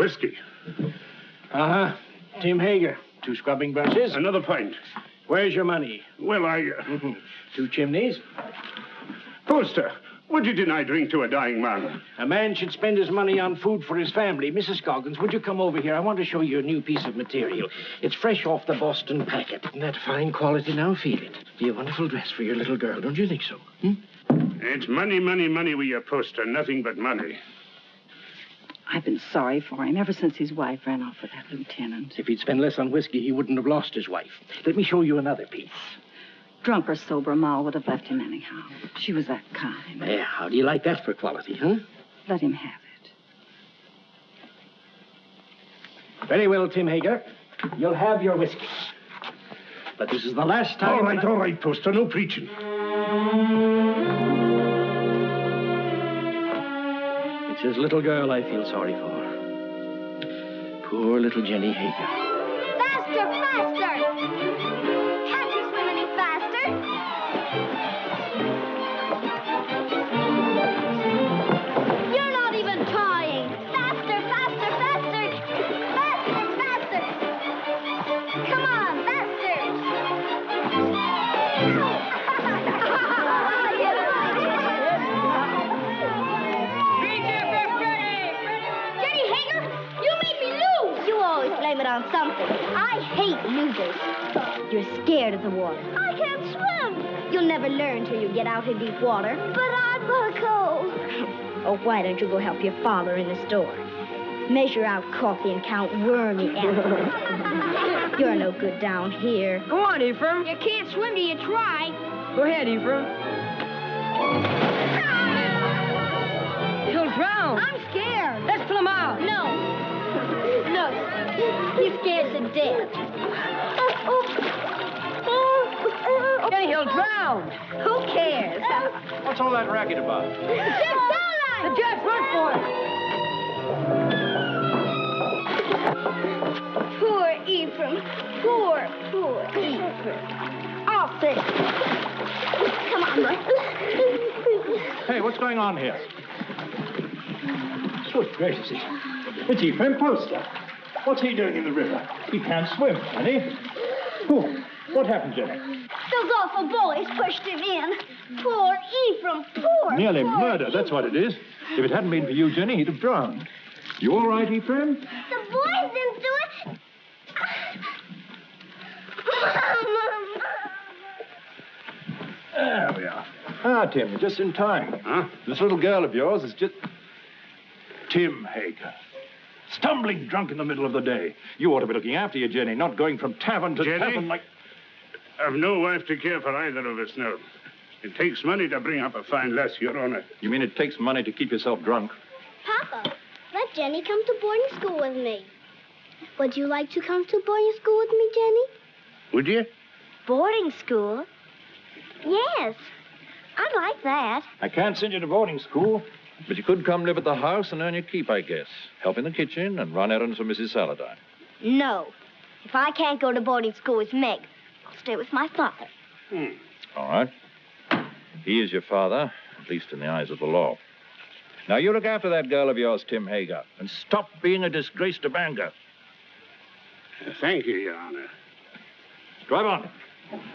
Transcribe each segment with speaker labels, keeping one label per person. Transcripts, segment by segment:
Speaker 1: Whiskey.
Speaker 2: Uh-huh. Tim Hager. 2 scrubbing brushes.
Speaker 1: Another pint.
Speaker 2: Where's your money?
Speaker 1: Well,
Speaker 2: 2 chimneys.
Speaker 1: Poster, would you deny drink to a dying man?
Speaker 2: A man should spend his money on food for his family. Mrs. Scoggins, would you come over here? I want to show you a new piece of material. It's fresh off the Boston packet. Isn't that fine quality? Now feel it. Be a wonderful dress for your little girl, don't you think so?
Speaker 1: It's money, money, money with your Poster. Nothing but money.
Speaker 3: I've been sorry for him ever since his wife ran off with that lieutenant.
Speaker 2: If he'd spent less on whiskey, he wouldn't have lost his wife. Let me show you another piece.
Speaker 3: Drunk or sober, Ma would have left him anyhow. She was that kind.
Speaker 2: Yeah, how do you like that for quality, huh?
Speaker 3: Let him have it.
Speaker 2: Very well, Tim Hager. You'll have your whiskey. But this is the last time...
Speaker 1: All right, Poster. No preaching.
Speaker 2: It's his little girl I feel sorry for. Poor little Jenny Hager.
Speaker 4: Faster, faster! Can't you swim any faster? You're not even trying. Faster, faster, faster! Faster, faster! Come on, faster! Jenny Hager, you made me lose! You always blame it on something. I hate losers. You're scared of the water. I can't swim. You'll never learn till you get out in deep water. But I'm cold. Oh, why don't you go help your father in the store? Measure out coffee and count wormy apples. You're no good down here.
Speaker 5: Go on, Ephraim.
Speaker 4: You can't swim till you try.
Speaker 5: Go ahead, Ephraim. He'll drown.
Speaker 4: I'm scared.
Speaker 5: Let's pull him out.
Speaker 4: No. Look, he's scared to death.
Speaker 5: Jenny, he'll drown.
Speaker 4: Who cares?
Speaker 2: What's all that racket about?
Speaker 5: The Jets, run for it.
Speaker 4: Poor Ephraim. Poor Ephraim. I'll say. Come on, boy.
Speaker 2: Hey, what's going on here? Good gracious. It's Ephraim Poster. What's he doing in the river? He can't swim, can he? Oh, what happened, Jenny?
Speaker 4: Those awful boys pushed him in. Poor Ephraim, poor.
Speaker 6: Nearly
Speaker 4: poor
Speaker 6: murder, that's what it is. If it hadn't been for you, Jenny, he'd have drowned. You all right, Ephraim?
Speaker 4: The boys didn't do it.
Speaker 6: There we are. Ah, Tim, you're just in time.
Speaker 1: Huh?
Speaker 6: This little girl of yours is just... Tim Hager. Stumbling drunk in the middle of the day. You ought to be looking after your Jenny, not going from tavern to
Speaker 1: Jenny?
Speaker 6: tavern like...
Speaker 1: I've no wife to care for either of us now. It takes money to bring up a fine lass, Your Honor.
Speaker 6: You mean it takes money to keep yourself drunk?
Speaker 4: Papa, let Jenny come to boarding school with me. Would you like to come to boarding school with me, Jenny?
Speaker 1: Would you?
Speaker 4: Boarding school? Yes. I'd like that.
Speaker 6: I can't send you to boarding school, but you could come live at the house and earn your keep, I guess. Help in the kitchen and run errands for Mrs. Saladine.
Speaker 4: No. If I can't go to boarding school with Meg, I'll stay with my father.
Speaker 6: All right. He is your father, at least in the eyes of the law. Now, you look after that girl of yours, Tim Hager, and stop being a disgrace to Bangor.
Speaker 1: Thank you, Your Honor.
Speaker 6: Drive on.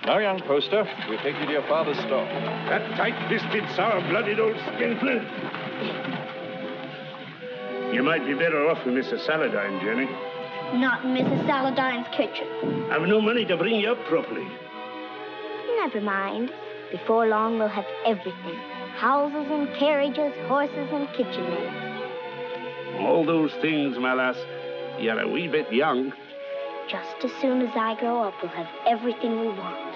Speaker 6: Now, young Poster, we'll take you to your father's store.
Speaker 1: That tight-fisted, sour-blooded old skinflint. You might be better off with Mrs. Saladine, Jenny.
Speaker 4: Not in Mrs. Saladine's kitchen.
Speaker 1: I've no money to bring you up properly.
Speaker 4: Never mind. Before long, we'll have everything. Houses and carriages, horses and kitchen maids.
Speaker 1: All those things, my lass, you're a wee bit young.
Speaker 4: Just as soon as I grow up, we'll have everything we want.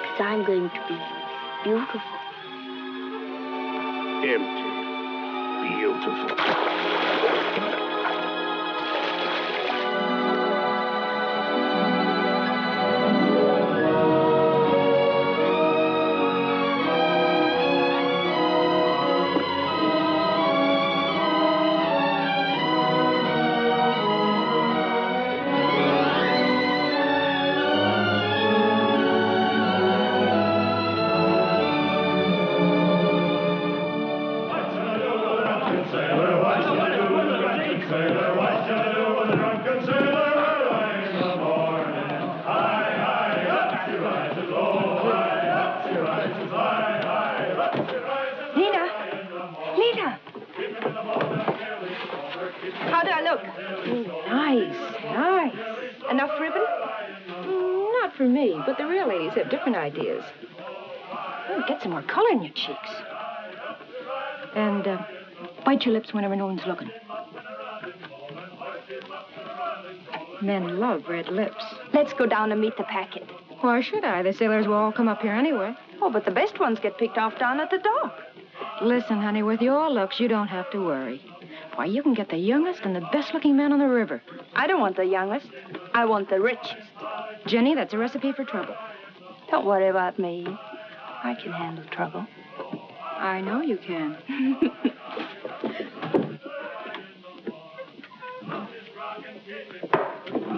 Speaker 4: Because I'm going to be beautiful.
Speaker 1: Empty. Beautiful.
Speaker 5: Nice.
Speaker 4: Enough ribbon?
Speaker 5: Not for me, but the real ladies have different ideas. Oh, get some more color in your cheeks. And bite your lips whenever no one's looking. Men love red lips.
Speaker 4: Let's go down and meet the packet.
Speaker 5: Why should I? The sailors will all come up here anyway.
Speaker 4: Oh, but the best ones get picked off down at the dock.
Speaker 5: Listen, honey, with your looks, you don't have to worry. Why, you can get the youngest and the best-looking man on the river.
Speaker 4: I don't want the youngest. I want the richest.
Speaker 5: Jenny, that's a recipe for trouble.
Speaker 4: Don't worry about me. I can handle trouble.
Speaker 5: I know you can.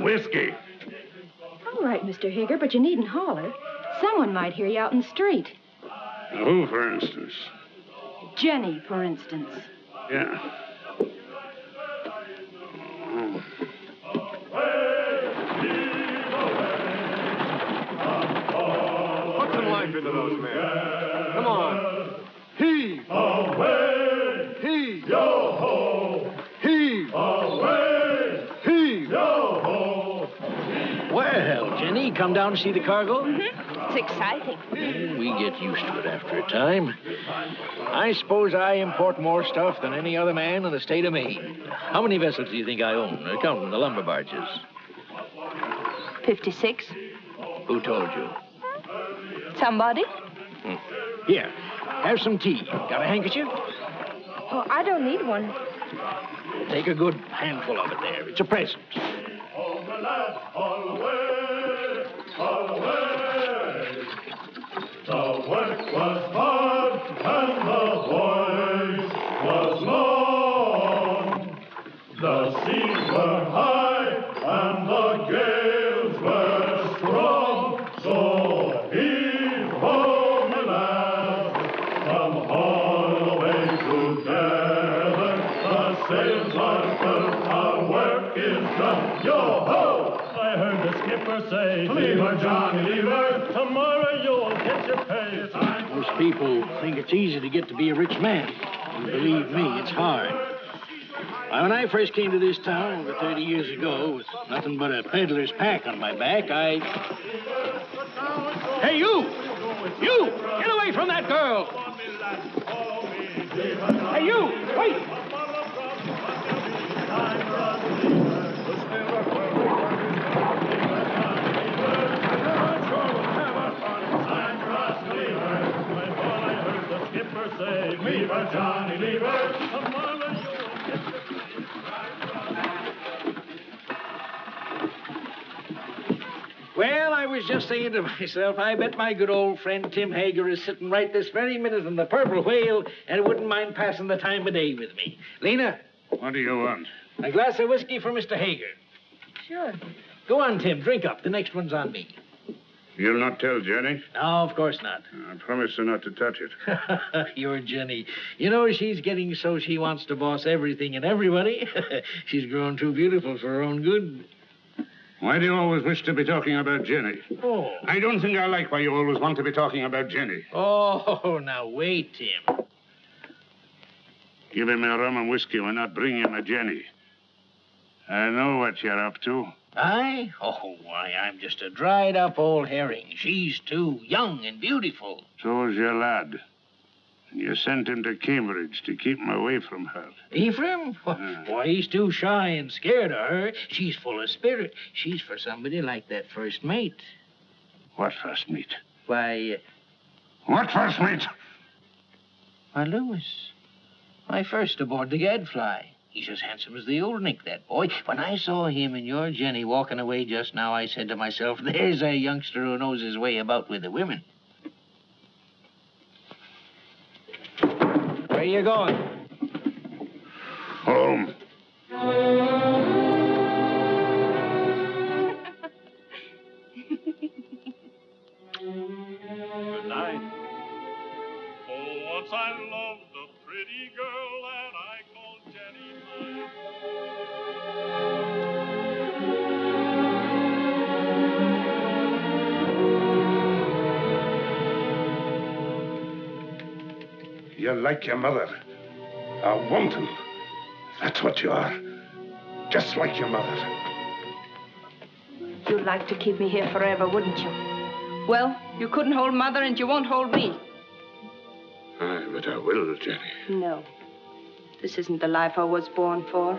Speaker 1: Whiskey.
Speaker 5: All right, Mr. Hager, but you needn't holler. Someone might hear you out in the street.
Speaker 1: Who, for instance?
Speaker 5: Jenny, for instance.
Speaker 1: Yeah.
Speaker 7: Put some life into those men. Come on. Heave. Away. Heave. Yo-ho. Heave. Away. Heave. Yo-ho.
Speaker 2: Well, Jenny, come down to see the cargo?
Speaker 4: It's exciting.
Speaker 2: We get used to it after a time. I suppose I import more stuff than any other man in the state of Maine. How many vessels do you think I own, counting the lumber barges?
Speaker 4: 56.
Speaker 2: Who told you?
Speaker 4: Somebody?
Speaker 2: Here, have some tea. Got a handkerchief?
Speaker 4: Oh, I don't need one.
Speaker 2: Take a good handful of it there. It's a present.
Speaker 7: The work was hard and the voyage was long. The seas were high and the gales were strong. So heave ho, my lads, come all away together. The sails are filled, our work is done. Yo ho! I heard the skipper say, leave her, Johnny, leave her. Tomorrow you'll get your pay.
Speaker 2: Most people think it's easy to get to be a rich man. And believe me, it's hard. When I first came to this town over 30 years ago with nothing but a peddler's pack on my back, Hey, you! You! Get away from that girl! Hey, you! Wait!
Speaker 7: Say, leave her, Johnny, leave her.
Speaker 2: Well, I was just saying to myself, I bet my good old friend Tim Hager is sitting right this very minute in the Purple Whale and wouldn't mind passing the time of day with me. Lena?
Speaker 1: What do you want?
Speaker 2: A glass of whiskey for Mr. Hager.
Speaker 5: Sure.
Speaker 2: Go on, Tim, drink up. The next one's on me.
Speaker 1: You'll not tell Jenny?
Speaker 2: No, of course not.
Speaker 1: I promise her not to touch it.
Speaker 2: Your Jenny. You know, she's getting so she wants to boss everything and everybody. She's grown too beautiful for her own good.
Speaker 1: Why do you always wish to be talking about Jenny?
Speaker 2: Oh.
Speaker 1: I don't think I like why you always want to be talking about Jenny.
Speaker 2: Oh, now wait, Tim.
Speaker 1: Give him a rum and whiskey. We're not bringing him a Jenny. I know what you're up to.
Speaker 2: I? Oh, why, I'm just a dried-up old herring. She's too young and beautiful.
Speaker 1: So's your lad. And you sent him to Cambridge to keep him away from her.
Speaker 2: Ephraim? Why, he's too shy and scared of her. She's full of spirit. She's for somebody like that first mate.
Speaker 1: What first mate?
Speaker 2: Why,
Speaker 1: What first mate?
Speaker 2: why, Lewis. My first aboard the Gadfly. He's as handsome as the old Nick, that boy. When I saw him and your Jenny walking away just now, I said to myself, there's a youngster who knows his way about with the women. Where are you going?
Speaker 1: Home.
Speaker 7: Good night. Oh, once I loved a pretty girl and I called Jenny mine.
Speaker 1: You're like your mother. A wanton. That's what you are. just like your mother.
Speaker 5: You'd like to keep me here forever, wouldn't you? Well, you couldn't hold Mother and you won't hold me.
Speaker 1: Aye, but I will, Jenny.
Speaker 5: No. This isn't the life I was born for.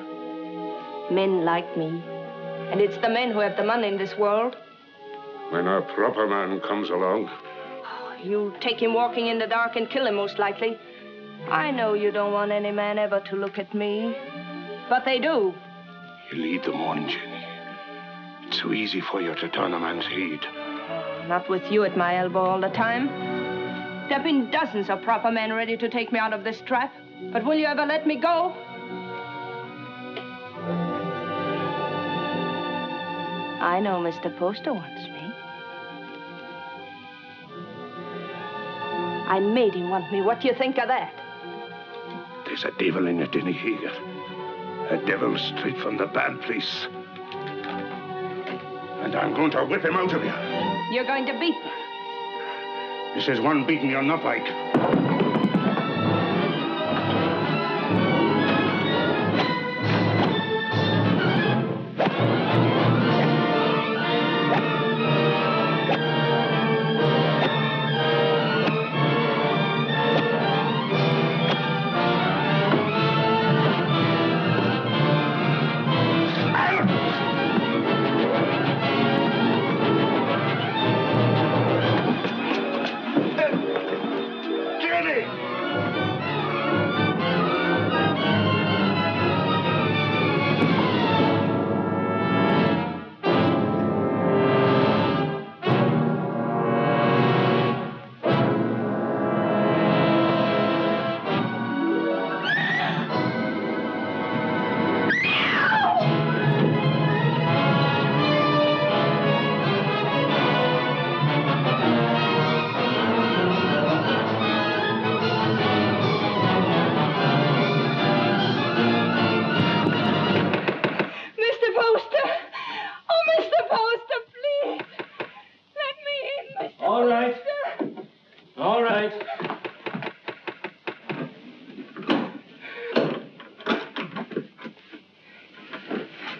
Speaker 5: Men like me. And it's the men who have the money in this world.
Speaker 1: When a proper man comes along.
Speaker 5: You take him walking in the dark and kill him, most likely. I know you don't want any man ever to look at me. But they do.
Speaker 1: You lead them on, Jenny. It's so easy for you to turn a man's head.
Speaker 5: Not with you at my elbow all the time. There have been dozens of proper men ready to take me out of this trap. But will you ever let me go? I know Mr. Poster wants me. I made him want me. What do you think of that?
Speaker 1: There's a devil in you, Denny Hager. A devil straight from the bad place. And I'm going to whip him out of you.
Speaker 5: You're going to beat me.
Speaker 1: This is one beating you're not like.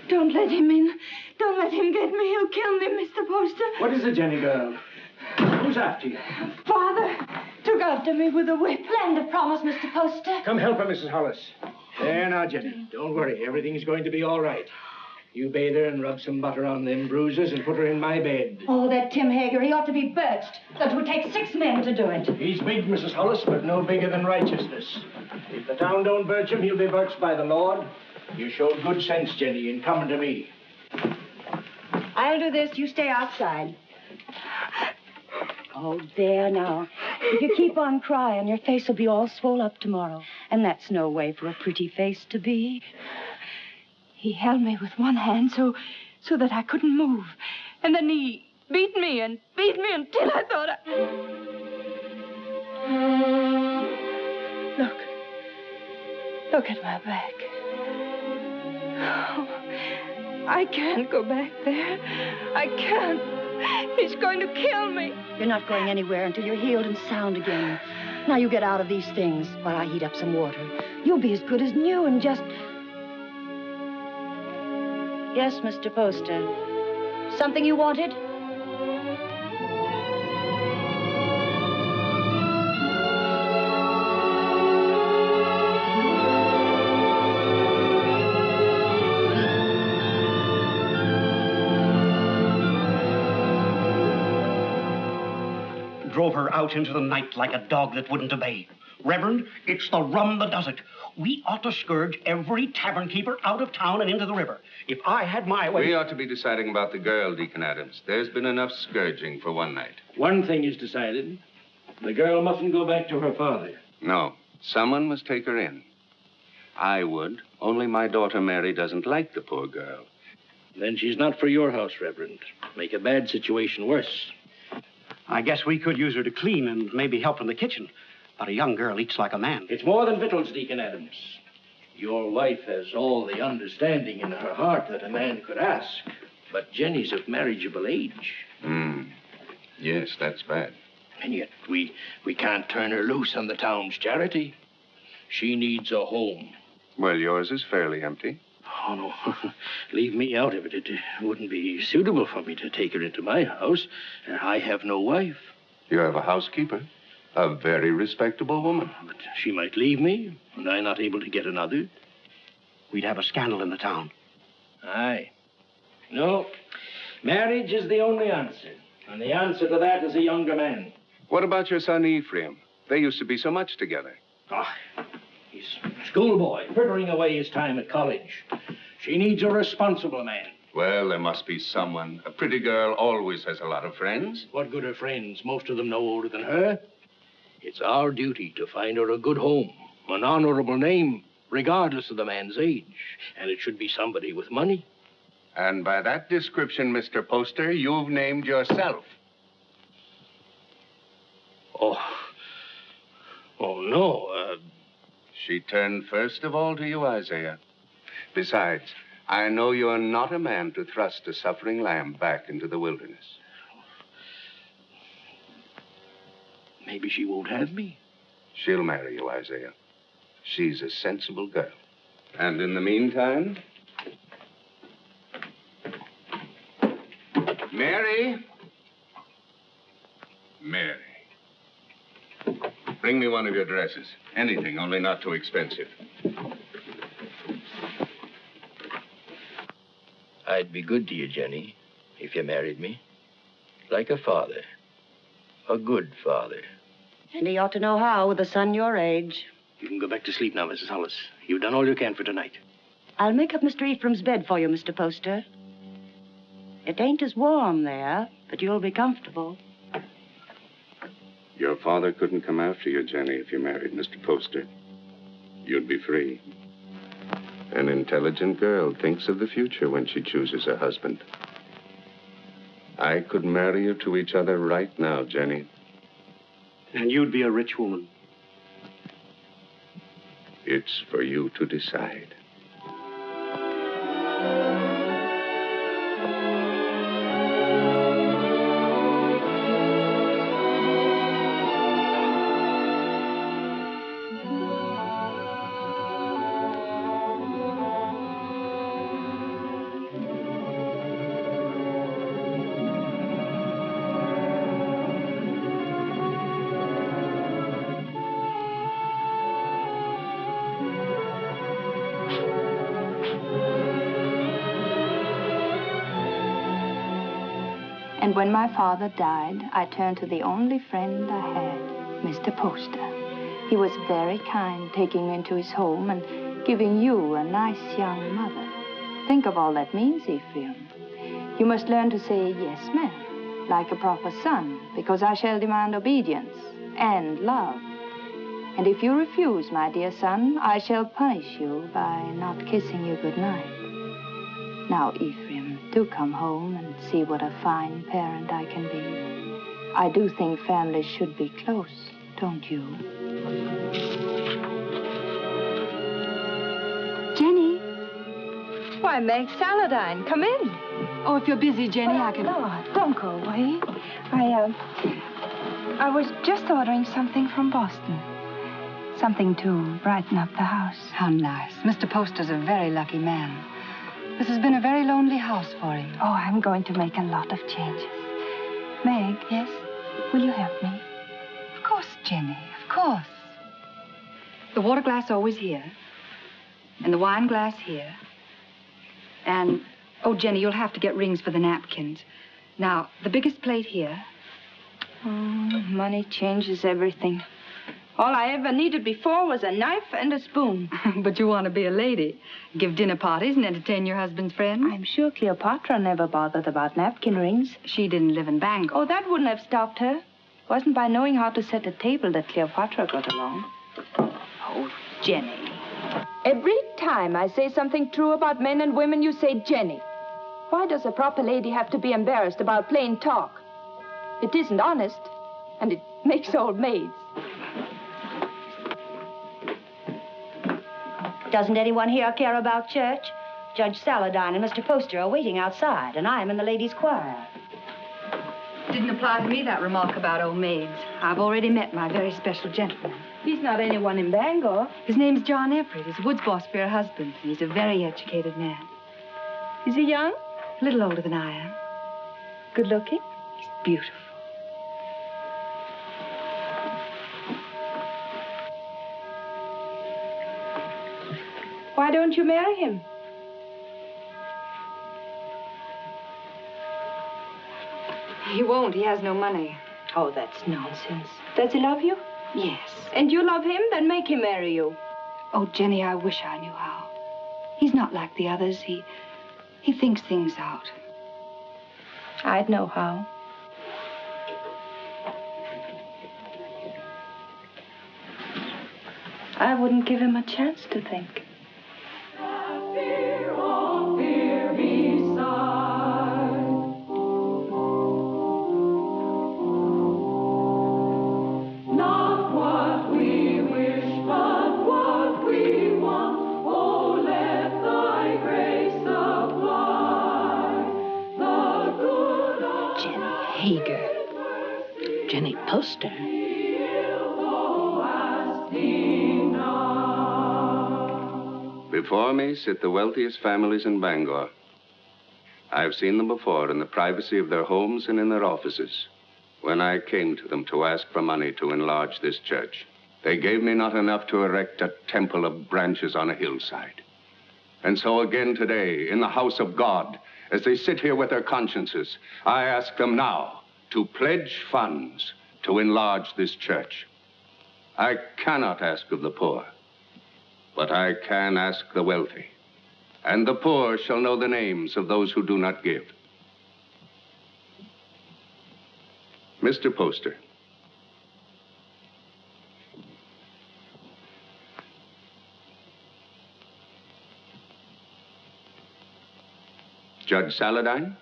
Speaker 3: Don't let him in. Don't let him get me. He'll kill me, Mr. Poster.
Speaker 2: What is it, Jenny girl? Who's after you?
Speaker 3: Father took after me with a whip. Land of promise, Mr. Poster.
Speaker 2: Come help her, Mrs. Hollis. There now, Jenny. Don't worry. Everything's going to be all right. You bathe her and rub some butter on them bruises and put her in my bed.
Speaker 3: Oh, that Tim Hager, he ought to be birched. That would take 6 men to do it.
Speaker 2: He's big, Mrs. Hollis, but no bigger than righteousness. If the town don't birch him, he'll be birched by the Lord. You showed good sense, Jenny, in coming to me.
Speaker 3: I'll do this. You stay outside. Oh, there now. If you keep on crying, your face will be all swole up tomorrow. And that's no way for a pretty face to be. He held me with one hand so that I couldn't move. And then he beat me until I thought I... Look at my back. Oh, I can't go back there. I can't. He's going to kill me. You're not going anywhere until you're healed and sound again. Now you get out of these things while I heat up some water. You'll be as good as new and just... Yes, Mr. Poster. Something you wanted?
Speaker 8: Drove her out into the night like a dog that wouldn't obey. Reverend, it's the rum that does it. We ought to scourge every tavern keeper out of town and into the river. If I had my way...
Speaker 9: We ought to be deciding about the girl, Deacon Adams. There's been enough scourging for one night.
Speaker 2: One thing is decided. The girl mustn't go back to her father.
Speaker 9: No. Someone must take her in. I would, only my daughter Mary doesn't like the poor girl.
Speaker 2: Then she's not for your house, Reverend. Make a bad situation worse.
Speaker 8: I guess we could use her to clean and maybe help in the kitchen. But a young girl eats like a man.
Speaker 2: It's more than victuals, Deacon Adams. Your wife has all the understanding in her heart that a man could ask. But Jenny's of marriageable age.
Speaker 9: Yes, that's bad.
Speaker 2: And yet we can't turn her loose on the town's charity. She needs a home.
Speaker 9: Well, yours is fairly empty.
Speaker 2: Oh, no. Leave me out of it. It wouldn't be suitable for me to take her into my house. I have no wife.
Speaker 9: You have a housekeeper, a very respectable woman.
Speaker 2: But she might leave me, and I not able to get another.
Speaker 8: We'd have a scandal in the town.
Speaker 2: Aye. No, marriage is the only answer. And the answer to that is a younger man.
Speaker 9: What about your son Ephraim? They used to be so much together.
Speaker 2: Ah, he's a schoolboy, frittering away his time at college. She needs a responsible man.
Speaker 9: Well, there must be someone. A pretty girl always has a lot of friends.
Speaker 2: What good are friends? Most of them no older than her. It's our duty to find her a good home, an honorable name, regardless of the man's age. And it should be somebody with money.
Speaker 9: And by that description, Mr. Poster, you've named yourself.
Speaker 2: Oh, no.
Speaker 9: She turned first of all to you, Isaiah. Besides, I know you're not a man to thrust a suffering lamb back into the wilderness.
Speaker 2: Maybe she won't have me.
Speaker 9: She'll marry you, Isaiah. She's a sensible girl. And in the meantime... Mary? Mary. Bring me one of your dresses. Anything, only not too expensive.
Speaker 2: I'd be good to you, Jenny, if you married me. Like a father. A good father.
Speaker 3: And he ought to know how with a son your age.
Speaker 2: You can go back to sleep now, Mrs. Hollis. You've done all you can for tonight.
Speaker 3: I'll make up Mr. Ephraim's bed for you, Mr. Poster. It ain't as warm there, but you'll be comfortable.
Speaker 9: Your father couldn't come after you, Jenny, if you married Mr. Poster. You'd be free. An intelligent girl thinks of the future when she chooses a husband. I could marry you to each other right now, Jenny.
Speaker 8: And you'd be a rich woman.
Speaker 9: It's for you to decide.
Speaker 5: And when my father died, I turned to the only friend I had, Mr. Poster. He was very kind, taking me into his home and giving you a nice young mother. Think of all that means, Ephraim. You must learn to say yes, ma'am, like a proper son, because I shall demand obedience and love. And if you refuse, my dear son, I shall punish you by not kissing you goodnight. Now, Ephraim, do come home and see what a fine parent I can be. I do think families should be close, don't you?
Speaker 3: Jenny. Why, Meg Saladine, come in.
Speaker 5: Oh, if you're busy, Jenny, I can...
Speaker 3: No, don't go away. I was just ordering something from Boston. Something to brighten up the house.
Speaker 5: How nice. Mr. Poster's a very lucky man. This has been a very lonely house for him.
Speaker 3: Oh, I'm going to make a lot of changes. Meg.
Speaker 5: Yes?
Speaker 3: Will you help me?
Speaker 5: Of course, Jenny, of course. The water glass always here. And the wine glass here. And, oh, Jenny, you'll have to get rings for the napkins. Now, the biggest plate here.
Speaker 3: Oh, money changes everything. All I ever needed before was a knife and a spoon.
Speaker 5: But you want to be a lady. Give dinner parties and entertain your husband's friends.
Speaker 3: I'm sure Cleopatra never bothered about napkin rings.
Speaker 5: She didn't live in Bangor.
Speaker 3: Oh, that wouldn't have stopped her. It wasn't by knowing how to set a table that Cleopatra got along. Oh, Jenny. Every time I say something true about men and women, you say Jenny. Why does a proper lady have to be embarrassed about plain talk? It isn't honest, and it makes old maids. Doesn't anyone here care about church? Judge Saladine and Mr. Poster are waiting outside, and I'm in the ladies' choir.
Speaker 5: Didn't apply to me, that remark about old maids. I've already met my very special gentleman.
Speaker 3: He's not anyone in Bangor.
Speaker 5: His name's John Everett. He's Wood's boss for her husband. And he's a very educated man.
Speaker 3: Is he young?
Speaker 5: A little older than I am.
Speaker 3: Good looking?
Speaker 5: He's beautiful.
Speaker 3: Why don't you marry him?
Speaker 5: He won't. He has no money.
Speaker 3: Oh, that's nonsense. Does he love you?
Speaker 5: Yes.
Speaker 3: And you love him? Then make him marry you.
Speaker 5: Oh, Jenny, I wish I knew how. He's not like the others. He thinks things out.
Speaker 3: I'd know how. I wouldn't give him a chance to think.
Speaker 2: Jenny Poster.
Speaker 9: Before me sit the wealthiest families in Bangor. I've seen them before in the privacy of their homes and in their offices. When I came to them to ask for money to enlarge this church, they gave me not enough to erect a temple of branches on a hillside. And so again today, in the house of God, as they sit here with their consciences, I ask them now to pledge funds to enlarge this church. I cannot ask of the poor, but I can ask the wealthy. And the poor shall know the names of those who do not give. Mr. Poster. Judge Saladine.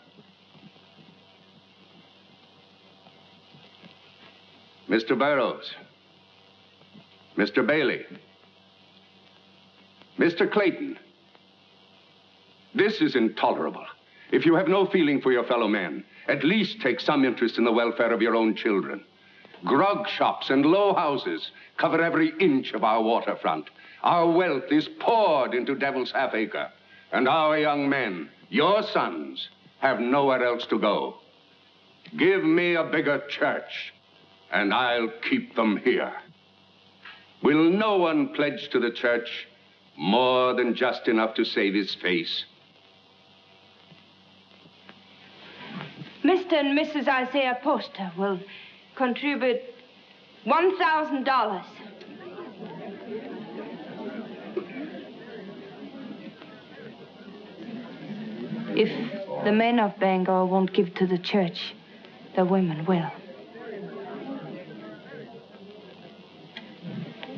Speaker 9: Mr. Burroughs. Mr. Bailey. Mr. Clayton. This is intolerable. If you have no feeling for your fellow men, at least take some interest in the welfare of your own children. Grog shops and low houses cover every inch of our waterfront. Our wealth is poured into Devil's Half-Acre. And our young men, your sons, have nowhere else to go. Give me a bigger church, and I'll keep them here. Will no one pledge to the church more than just enough to save his face?
Speaker 3: Mr. and Mrs. Isaiah Poster will contribute $1,000.
Speaker 5: If the men of Bangor won't give to the church, the women will.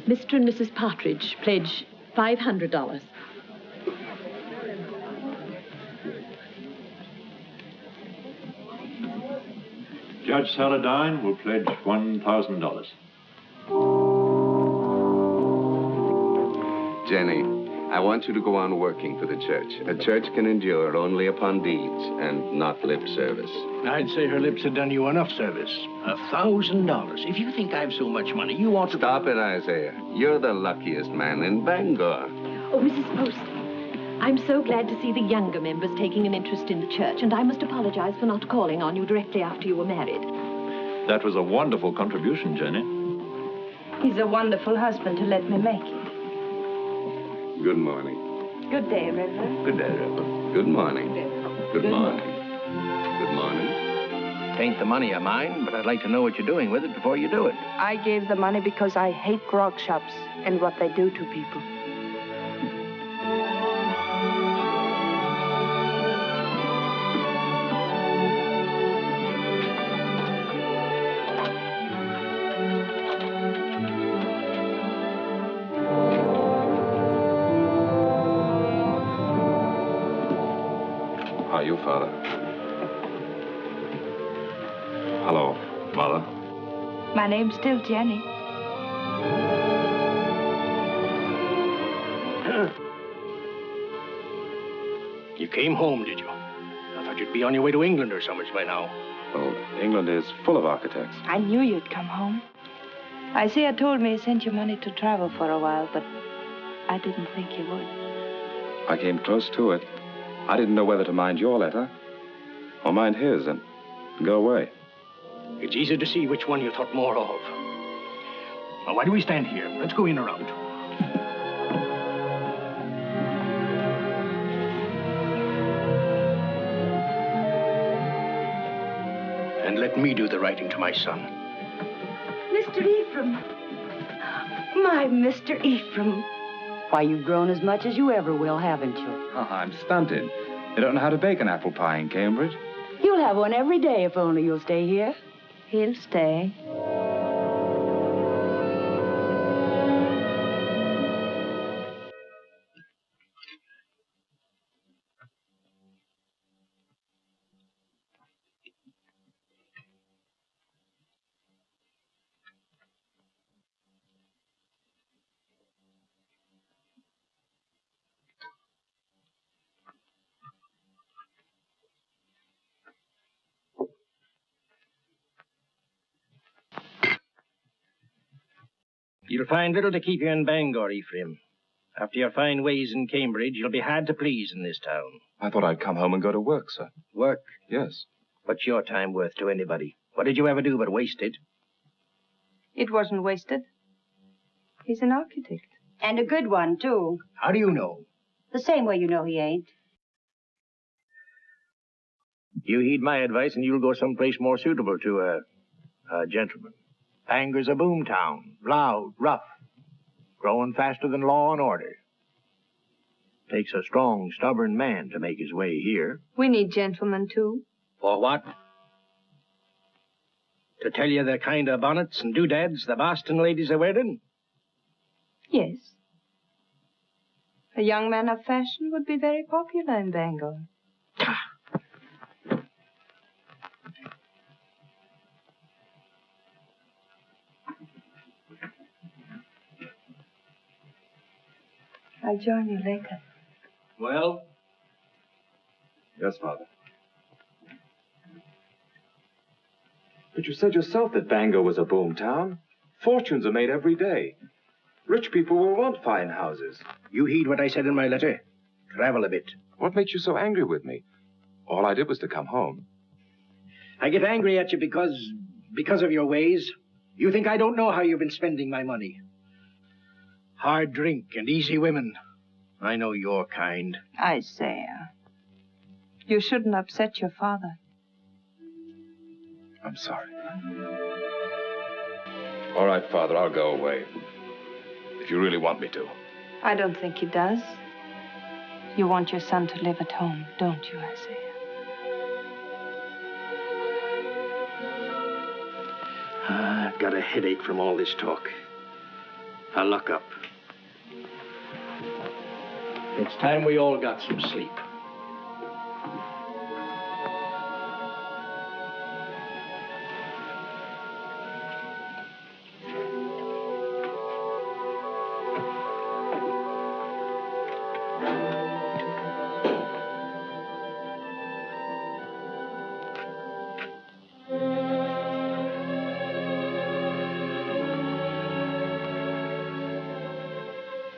Speaker 10: Mr. and Mrs. Partridge pledge $500.
Speaker 6: Judge Saladine will pledge $1,000.
Speaker 9: Jenny, I want you to go on working for the church. A church can endure only upon deeds and not lip service.
Speaker 2: I'd say her lips have done you enough service. $1,000. If you think I've so much money, you ought to...
Speaker 9: Stop it, Isaiah. You're the luckiest man in Bangor.
Speaker 10: Oh, Mrs. Poster, I'm so glad to see the younger members taking an interest in the church, and I must apologize for not calling on you directly after you were married.
Speaker 6: That was a wonderful contribution, Jenny.
Speaker 3: He's a wonderful husband to let me make it.
Speaker 9: Good morning.
Speaker 3: Good day, Reverend.
Speaker 9: Good day, Reverend. Good morning. Good morning. Good morning.
Speaker 2: Ain't the money of mine, but I'd like to know what you're doing with it before you do it.
Speaker 3: I gave the money because I hate grog shops and what they do to people.
Speaker 9: How are you, Father? Hello, Mother.
Speaker 3: My name's still Jenny.
Speaker 2: You came home, did you? I thought you'd be on your way to England or somewhere by now.
Speaker 9: Well, England is full of architects.
Speaker 3: I knew you'd come home.
Speaker 5: Isaiah told me he sent you money to travel for a while, but I didn't think he would.
Speaker 11: I came close to it. I didn't know whether to mind your letter or mind his and go away.
Speaker 2: It's easy to see which one you thought more of. Now, why do we stand here? Let's go in around. And let me do the writing to my son.
Speaker 3: Mr. Ephraim. My Mr. Ephraim. Why, you've grown as much as you ever will, haven't you?
Speaker 11: Oh, I'm stunted. They don't know how to bake an apple pie in Cambridge.
Speaker 3: You'll have one every day if only you'll stay here.
Speaker 5: He'll stay.
Speaker 2: You'll find little to keep you in Bangor, Ephraim. After your fine ways in Cambridge, you'll be hard to please in this town.
Speaker 11: I thought I'd come home and go to work, sir.
Speaker 2: Work?
Speaker 11: Yes.
Speaker 2: What's your time worth to anybody? What did you ever do but waste it?
Speaker 5: It wasn't wasted. He's an architect.
Speaker 3: And a good one, too.
Speaker 2: How do you know?
Speaker 3: The same way you know he ain't.
Speaker 2: You heed my advice and you'll go someplace more suitable to a gentleman. Bangor's a boom town. Loud, rough. Growing faster than law and order. Takes a strong, stubborn man to make his way here.
Speaker 5: We need gentlemen, too.
Speaker 2: For what? To tell you the kind of bonnets and doodads the Boston ladies are wearing?
Speaker 5: Yes. A young man of fashion would be very popular in Bangor. I'll join you later.
Speaker 2: Well?
Speaker 11: Yes, Father. But you said yourself that Bangor was a boom town. Fortunes are made every day. Rich people will want fine houses.
Speaker 2: You heed what I said in my letter. Travel a bit.
Speaker 11: What makes you so angry with me? All I did was to come home.
Speaker 2: I get angry at you because of your ways. You think I don't know how you've been spending my money. Hard drink and easy women. I know your kind.
Speaker 5: Isaiah, you shouldn't upset your father.
Speaker 11: I'm sorry. All right, Father, I'll go away. If you really want me to.
Speaker 5: I don't think he does. You want your son to live at home, don't you, Isaiah?
Speaker 2: I've got a headache from all this talk. I'll lock up. It's time we all got some sleep.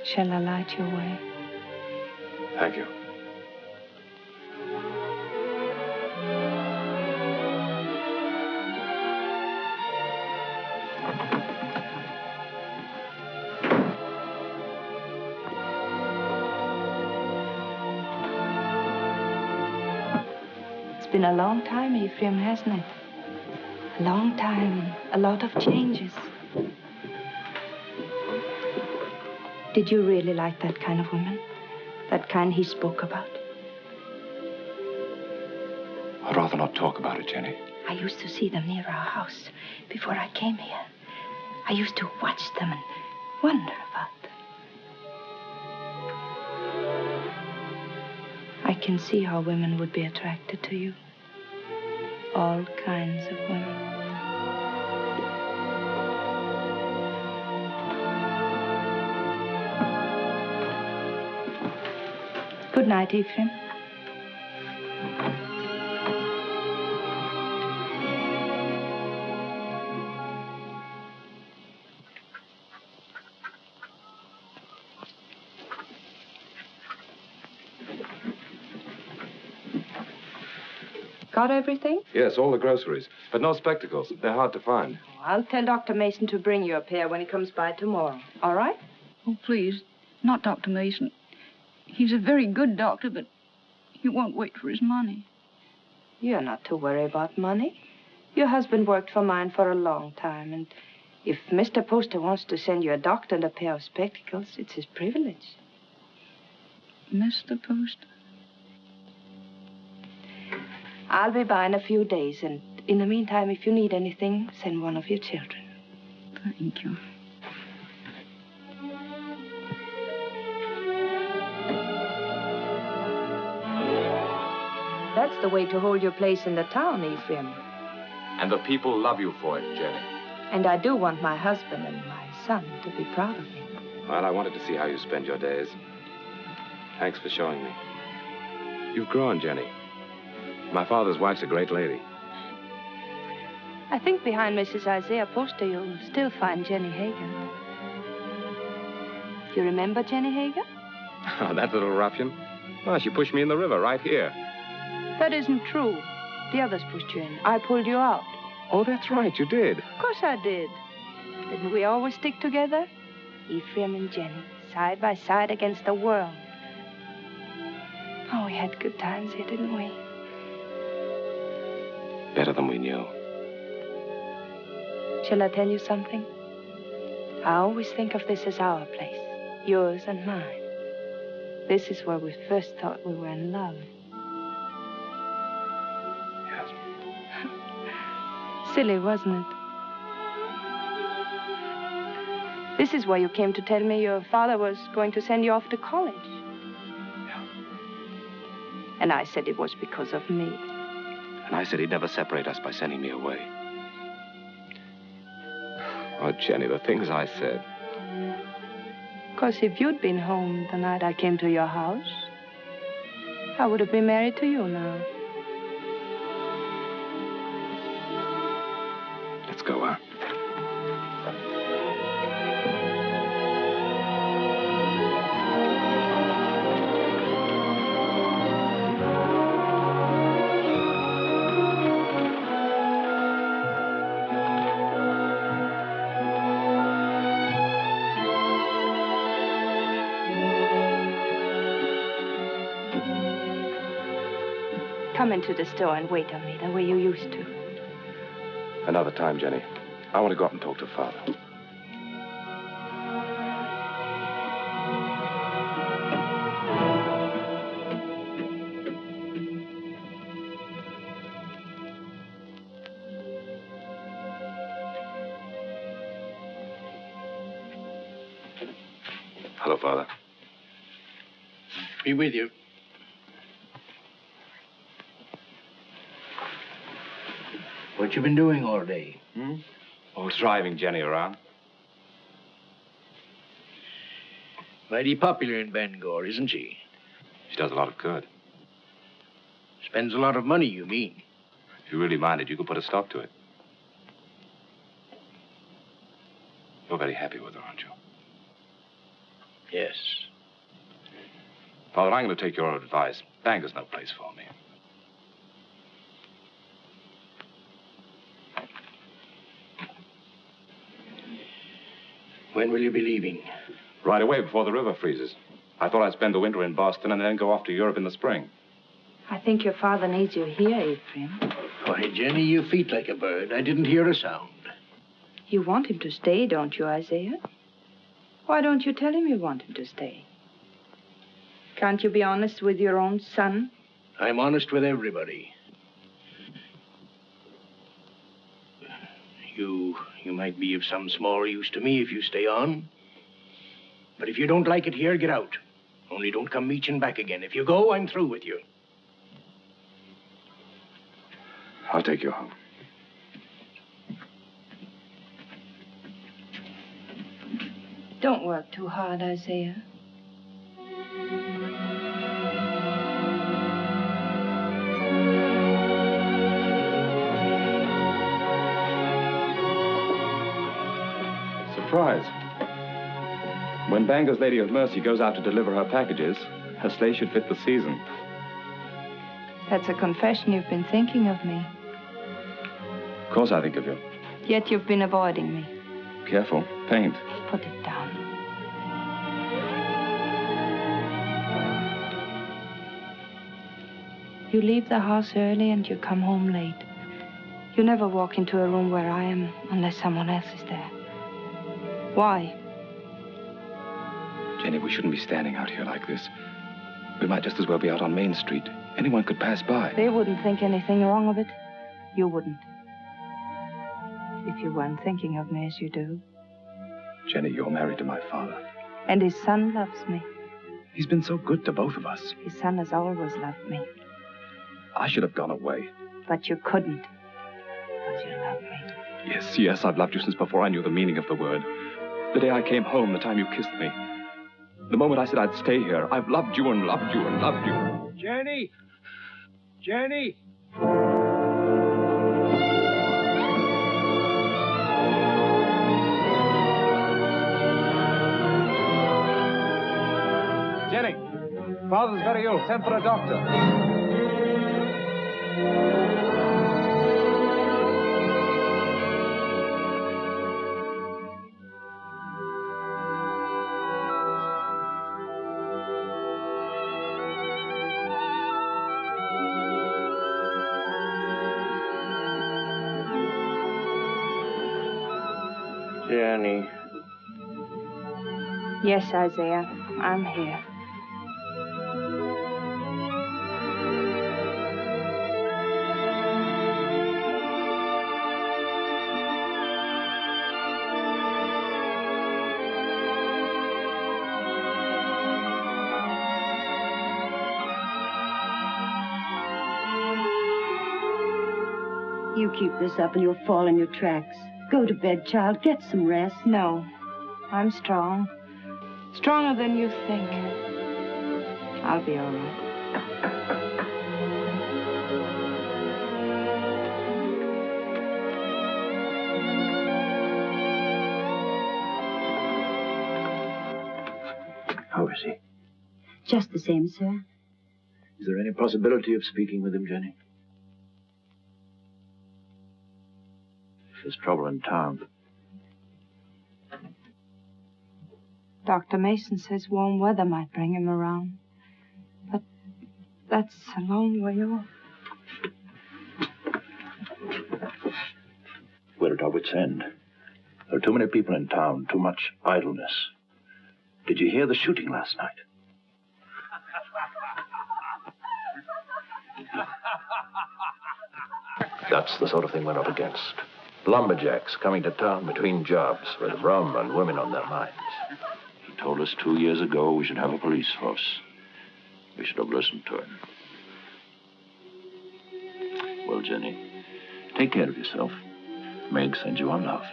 Speaker 5: Shall I light your way?
Speaker 11: Thank you.
Speaker 5: It's been a long time, Ephraim, hasn't it? A long time, a lot of changes. Did you really like that kind of woman? That kind he spoke about?
Speaker 11: I'd rather not talk about it, Jenny.
Speaker 5: I used to see them near our house before I came here. I used to watch them and wonder about them. I can see how women would be attracted to you. All kinds of women. Good night, Ephraim. Got everything?
Speaker 11: Yes, all the groceries. But no spectacles. They're hard to find.
Speaker 5: I'll tell Dr. Mason to bring you a pair when he comes by tomorrow. All right?
Speaker 3: Oh, please, not Dr. Mason. He's a very good doctor, but he won't wait for his money.
Speaker 5: You're not to worry about money. Your husband worked for mine for a long time, and if Mr. Poster wants to send you a doctor and a pair of spectacles, it's his privilege.
Speaker 3: Mr. Poster?
Speaker 5: I'll be by in a few days, and in the meantime, if you need anything, send one of your children.
Speaker 3: Thank you.
Speaker 5: That's the way to hold your place in the town, Ephraim.
Speaker 11: And the people love you for it, Jenny.
Speaker 5: And I do want my husband and my son to be proud of me.
Speaker 11: Well, I wanted to see how you spend your days. Thanks for showing me. You've grown, Jenny. My father's wife's a great lady.
Speaker 5: I think behind Mrs. Isaiah Poster, you'll still find Jenny Hager. You remember Jenny Hager?
Speaker 11: Oh, that little ruffian? Oh, she pushed me in the river right here.
Speaker 5: That isn't true. The others pushed you in. I pulled you out.
Speaker 11: Oh, that's right, you did.
Speaker 5: Of course I did. Didn't we always stick together? Ephraim and Jenny, side by side against the world. Oh, we had good times here, didn't we?
Speaker 11: Better than we knew.
Speaker 5: Shall I tell you something? I always think of this as our place, yours and mine. This is where we first thought we were in love.
Speaker 11: Yes.
Speaker 5: Silly, wasn't it? This is where you came to tell me your father was going to send you off to college.
Speaker 11: Yeah.
Speaker 5: And I said it was because of me.
Speaker 11: And I said he'd never separate us by sending me away. Oh, Jenny, the things I said.
Speaker 5: Of course, if you'd been home the night I came to your house, I would have been married to you now.
Speaker 11: Let's go, huh?
Speaker 5: Come into the store and wait on me the way you used to.
Speaker 11: Another time, Jenny. I want to go up and talk to Father. Hello, Father.
Speaker 2: Be with you. What you been doing all day?
Speaker 11: Oh, driving Jenny around.
Speaker 2: Mighty popular in Bangor, isn't she?
Speaker 11: She does a lot of good.
Speaker 2: Spends a lot of money, you mean?
Speaker 11: If you really minded, you could put a stop to it. You're very happy with her, aren't you?
Speaker 2: Yes.
Speaker 11: Father, I'm going to take your advice. Bangor's no place for me.
Speaker 2: When will you be leaving?
Speaker 11: Right away, before the river freezes. I thought I'd spend the winter in Boston and then go off to Europe in the spring.
Speaker 5: I think your father needs you here, Ephraim.
Speaker 2: Why, Jenny, you feet like a bird. I didn't hear a sound.
Speaker 5: You want him to stay, don't you, Isaiah? Why don't you tell him you want him to stay? Can't you be honest with your own son?
Speaker 2: I'm honest with everybody. You might be of some small use to me if you stay on. But if you don't like it here, get out. Only don't come meeching back again. If you go, I'm through with you.
Speaker 11: I'll take you home.
Speaker 5: Don't work too hard, Isaiah.
Speaker 11: Surprise. When Bangor's Lady of Mercy goes out to deliver her packages, her sleigh should fit the season.
Speaker 5: That's a confession you've been thinking of me.
Speaker 11: Of course I think of you.
Speaker 5: Yet you've been avoiding me.
Speaker 11: Careful. Paint.
Speaker 5: Put it down. You leave the house early and you come home late. You never walk into a room where I am unless someone else is there. Why?
Speaker 11: Jenny, we shouldn't be standing out here like this. We might just as well be out on Main Street. Anyone could pass by.
Speaker 5: They wouldn't think anything wrong of it. You wouldn't. If you weren't thinking of me as you do.
Speaker 11: Jenny, you're married to my father.
Speaker 5: And his son loves me.
Speaker 11: He's been so good to both of us.
Speaker 5: His son has always loved me.
Speaker 11: I should have gone away.
Speaker 5: But you couldn't. Because you love me.
Speaker 11: Yes, I've loved you since before I knew the meaning of the word. The day I came home, the time you kissed me. The moment I said I'd stay here, I've loved you and loved you and loved you.
Speaker 2: Jenny! Jenny!
Speaker 11: Jenny! Father's very ill. Send for a doctor.
Speaker 2: Jenny.
Speaker 5: Yes, Isaiah, I'm here.
Speaker 3: You keep this up and you'll fall in your tracks. Go to bed, child. Get some rest.
Speaker 5: No, I'm strong. Stronger than you think. I'll be all right.
Speaker 2: How is he?
Speaker 3: Just the same, sir.
Speaker 2: Is there any possibility of speaking with him, Jenny? There's trouble in town.
Speaker 5: Dr. Mason says warm weather might bring him around. But that's a long way off.
Speaker 2: We're at our wits' end. There are too many people in town, too much idleness. Did you hear the shooting last night? That's the sort of thing we're up against. Lumberjacks coming to town between jobs with rum and women on their minds. He told us 2 years ago we should have a police force. We should have listened to him. Well, Jenny, take care of yourself. Meg sends you on love.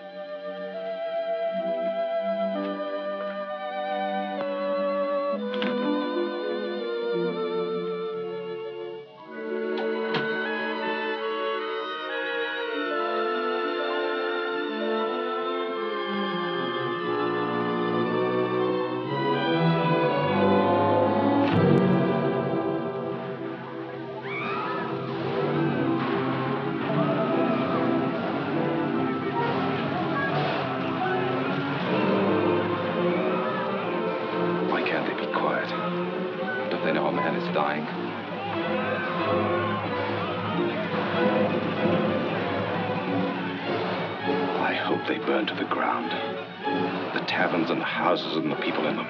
Speaker 9: Houses and the people in them.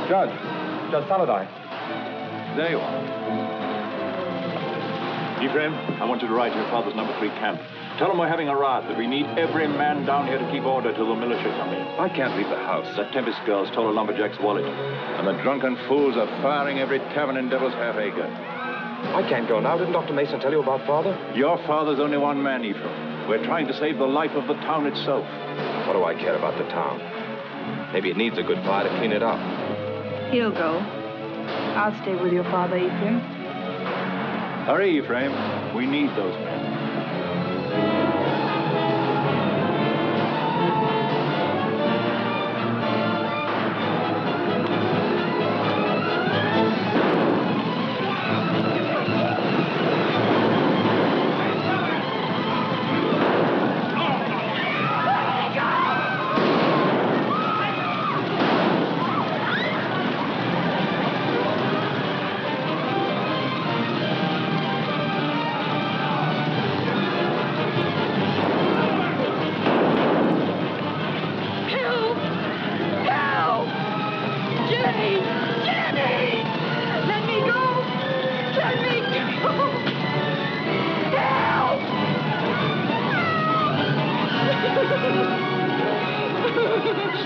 Speaker 11: Judge Saladin.
Speaker 6: There you are. Ephraim, I want you to ride to your father's number 3 camp. Tell him we're having a riot, that we need every man down here to keep order till the militia come in.
Speaker 11: I can't leave the house.
Speaker 6: The Tempest girl stole a lumberjack's wallet, and the drunken fools are firing every tavern in Devil's Half Acre.
Speaker 11: I can't go now. Didn't Dr. Mason tell you about Father?
Speaker 6: Your father's only one man, Ephraim. We're trying to save the life of the town itself.
Speaker 11: What do I care about the town? Maybe it needs a good fire to clean it up.
Speaker 5: He'll go. I'll stay with your father, Ephraim.
Speaker 6: Hurry, Ephraim. We need those men.
Speaker 3: Jenny! Jenny! Let me go! Let me go! Help!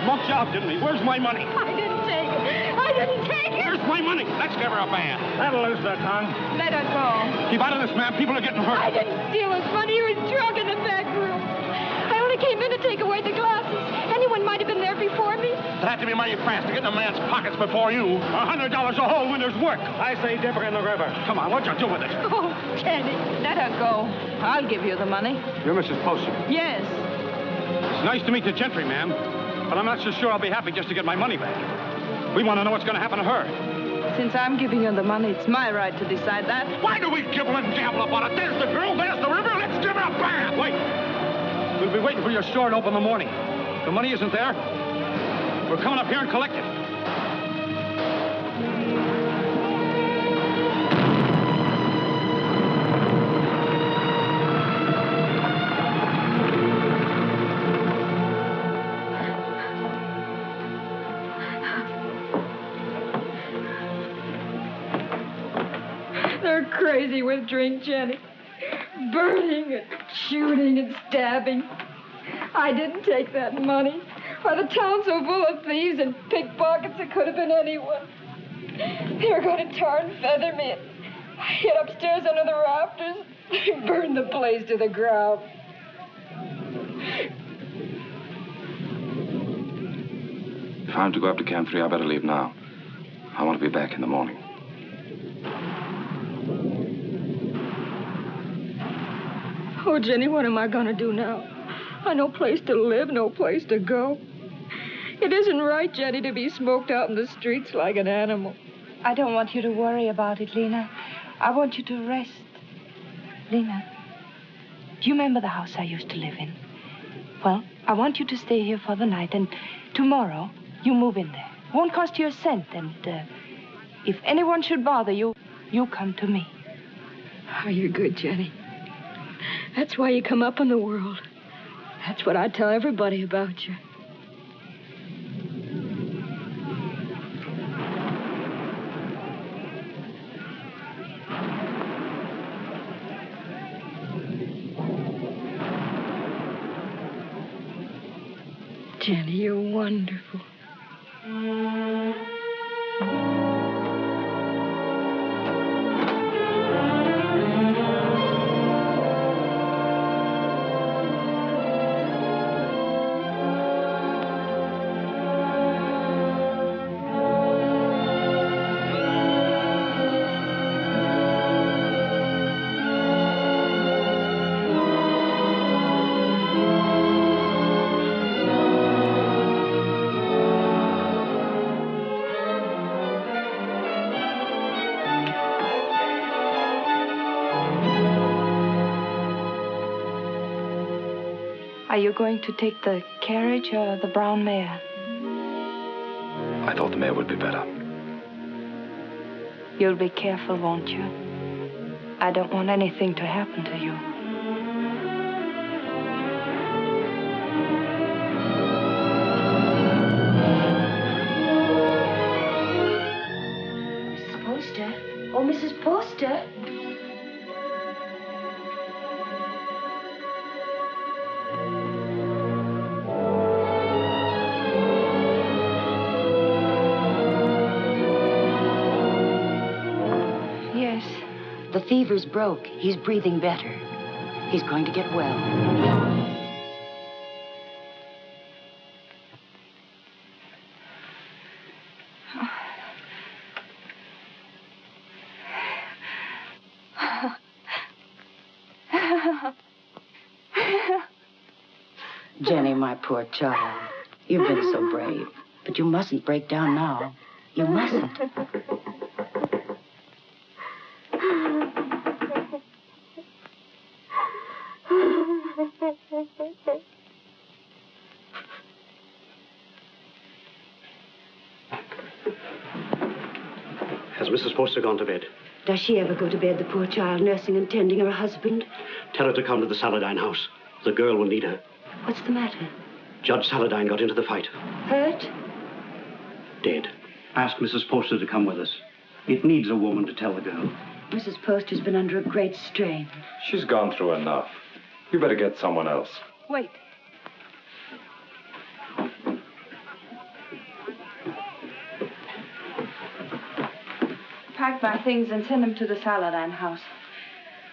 Speaker 8: Smoked you out, didn't he? Where's my money?
Speaker 3: I didn't take it. I didn't take it.
Speaker 8: Where's my money? Let's give her a bath. That'll lose their tongue.
Speaker 3: Let her go.
Speaker 8: Keep out of this, ma'am. People are getting hurt.
Speaker 3: I didn't steal his money. He was drunk in the back room. I only came in to take away the glasses. Anyone might have been there before me.
Speaker 8: It'll have to be mighty fast to get in a man's pockets before you. $100 a hole when there's work. I say dip her in the river. Come on, what you do with it?
Speaker 3: Oh, Jenny.
Speaker 12: Let her go. I'll give you the money.
Speaker 8: You're Mrs. Poster.
Speaker 12: Yes.
Speaker 8: It's nice to meet the gentry, ma'am. But I'm not so sure I'll be happy just to get my money back. We want to know what's going to happen to her.
Speaker 12: Since I'm giving you the money, it's my right to decide that.
Speaker 8: Why do we gibble and gabble about it? There's the girl, there's the river. Let's give her a bath. Wait. We'll be waiting for your store to open in the morning. The money isn't there. We're coming up here and collect it.
Speaker 3: They're crazy with drink, Jenny. Burning and shooting and stabbing. I didn't take that money. Why, the town's so full of thieves and pickpockets, it could have been anyone. They were going to tar and feather me. And I hid upstairs under the rafters. They burned the place to the ground.
Speaker 11: If I'm to go up to Camp 3, I better leave now. I want to be back in the morning.
Speaker 3: Oh, Jenny, what am I going to do now? I no place to live, no place to go. It isn't right, Jenny, to be smoked out in the streets like an animal.
Speaker 5: I don't want you to worry about it, Lena. I want you to rest. Lena, do you remember the house I used to live in? Well, I want you to stay here for the night, and tomorrow you move in there. Won't cost you a cent, and if anyone should bother you, you come to me.
Speaker 3: Oh, you're good, Jenny. That's why you come up in the world. That's what I tell everybody about you. Jenny, you're wonderful.
Speaker 5: Are you going to take the carriage or the brown mare?
Speaker 11: I thought the mare would be better.
Speaker 5: You'll be careful, won't you? I don't want anything to happen to you.
Speaker 3: Mrs. Poster? Oh, Mrs. Poster?
Speaker 13: The fever's broke. He's breathing better. He's going to get well. Jenny, my poor child. You've been so brave. But you mustn't break down now. You mustn't.
Speaker 8: Has Mrs. Poster gone to bed?
Speaker 13: Does she ever go to bed, the poor child, nursing and tending her husband?
Speaker 8: Tell her to come to the Saladine house. The girl will need her.
Speaker 13: What's the matter?
Speaker 8: Judge Saladine got into the fight.
Speaker 13: Hurt?
Speaker 8: Dead.
Speaker 14: Ask Mrs. Poster to come with us. It needs a woman to tell the girl.
Speaker 3: Mrs. Poster's been under a great strain.
Speaker 11: She's gone through enough. You better get someone else.
Speaker 12: Wait. Pack my things and send them to the Saladin house.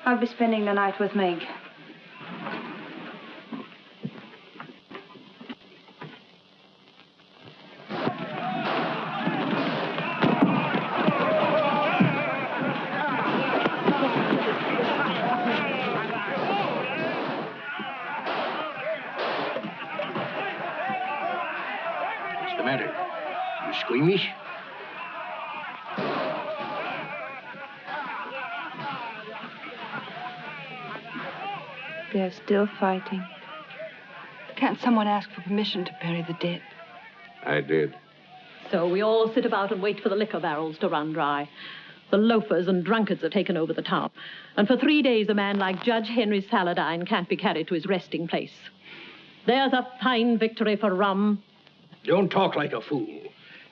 Speaker 12: I'll be spending the night with Meg.
Speaker 2: What's the matter? You squeamish?
Speaker 12: They're still fighting. Can't someone ask for permission to bury the dead?
Speaker 9: I did.
Speaker 10: So we all sit about and wait for the liquor barrels to run dry. The loafers and drunkards have taken over the town. And for 3 days, a man like Judge Henry Saladin can't be carried to his resting place. There's a fine victory for rum.
Speaker 2: Don't talk like a fool.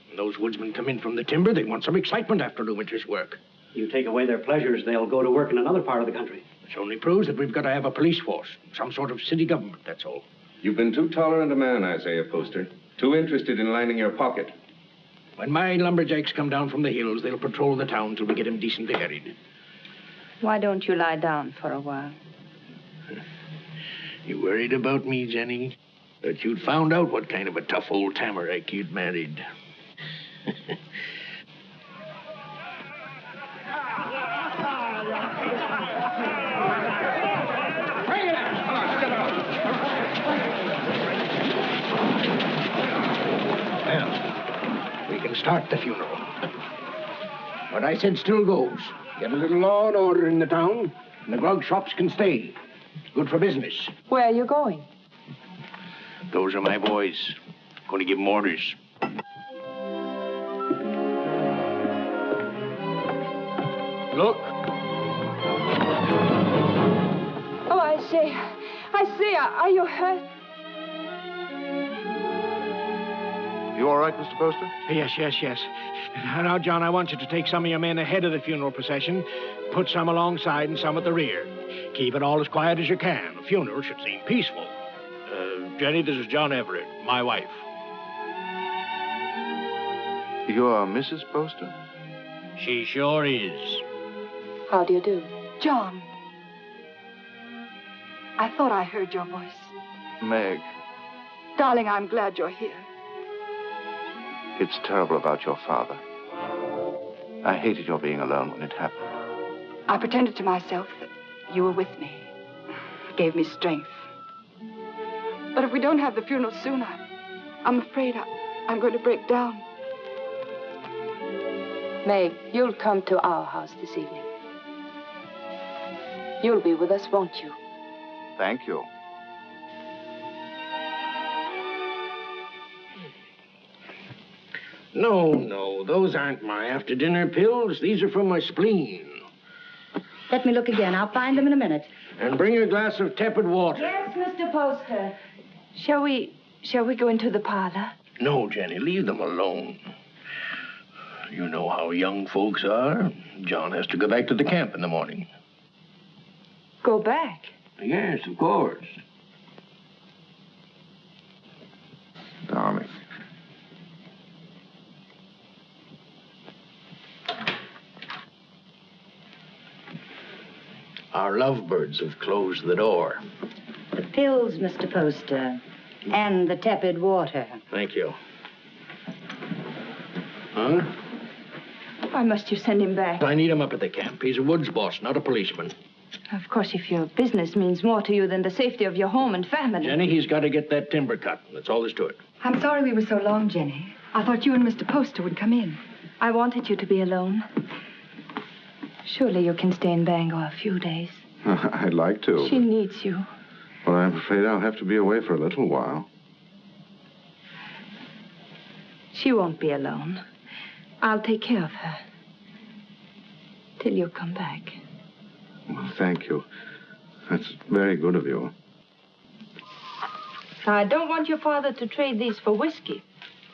Speaker 2: When those woodsmen come in from the timber, they want some excitement after the winter's work.
Speaker 14: You take away their pleasures, they'll go to work in another part of the country.
Speaker 2: Which only proves that we've got to have a police force. Some sort of city government, that's all.
Speaker 9: You've been too tolerant a man, Isaiah Poster. Too interested in lining your pocket.
Speaker 2: When my lumberjacks come down from the hills, they'll patrol the town till we get them decently harried.
Speaker 12: Why don't you lie down for a while?
Speaker 2: You worried about me, Jenny? That you'd found out what kind of a tough old tamarack you'd married. Well, we can start the funeral. What I said still goes. Get a little law and order in the town, and the grog shops can stay. It's good for business.
Speaker 12: Where are you going?
Speaker 2: Those are my boys. Going to give them orders. Look.
Speaker 12: Oh, I say, are you hurt?
Speaker 6: You all right, Mr. Poster?
Speaker 2: Yes. Now, John, I want you to take some of your men ahead of the funeral procession, put some alongside and some at the rear. Keep it all as quiet as you can. The funeral should seem peaceful. Jenny, this is John Everett, my wife.
Speaker 6: You're Mrs. Poster?
Speaker 2: She sure is.
Speaker 12: How do you do? John. I thought I heard your voice.
Speaker 6: Meg,
Speaker 12: Darling, I'm glad you're here.
Speaker 6: it's terrible about your father. I hated your being alone when it happened.
Speaker 12: I pretended to myself that you were with me. It gave me strength. But if we don't have the funeral soon, I'm afraid I'm going to break down. Meg, you'll come to our house this evening. You'll be with us, won't you?
Speaker 6: Thank you.
Speaker 2: No, those aren't my after-dinner pills. These are for my spleen.
Speaker 13: Let me look again. I'll find them in a minute.
Speaker 2: And bring a glass of tepid water.
Speaker 12: Yes, Mr. Poster. Shall we go into the parlor?
Speaker 2: No, Jenny, leave them alone. You know how young folks are. John has to go back to the camp in the morning.
Speaker 12: Go back?
Speaker 2: Yes, of course.
Speaker 6: Darling.
Speaker 2: Our lovebirds have closed the door.
Speaker 13: The pills, Mr. Poster, and the tepid water.
Speaker 2: Thank you. Huh?
Speaker 12: Why must you send him back?
Speaker 2: I need him up at the camp. He's a woods boss, not a policeman.
Speaker 12: Of course, if your business means more to you than the safety of your home and family.
Speaker 2: Jenny, he's got to get that timber cut. That's all there's to it.
Speaker 12: I'm sorry we were so long, Jenny. I thought you and Mr. Poster would come in. I wanted you to be alone. Surely you can stay in Bangor a few days.
Speaker 9: I'd like to.
Speaker 12: She needs you.
Speaker 9: But I'm afraid I'll have to be away for a little while.
Speaker 12: She won't be alone. I'll take care of her. Till you come back.
Speaker 9: Well, thank you. That's very good of you.
Speaker 12: Now, I don't want your father to trade these for whiskey.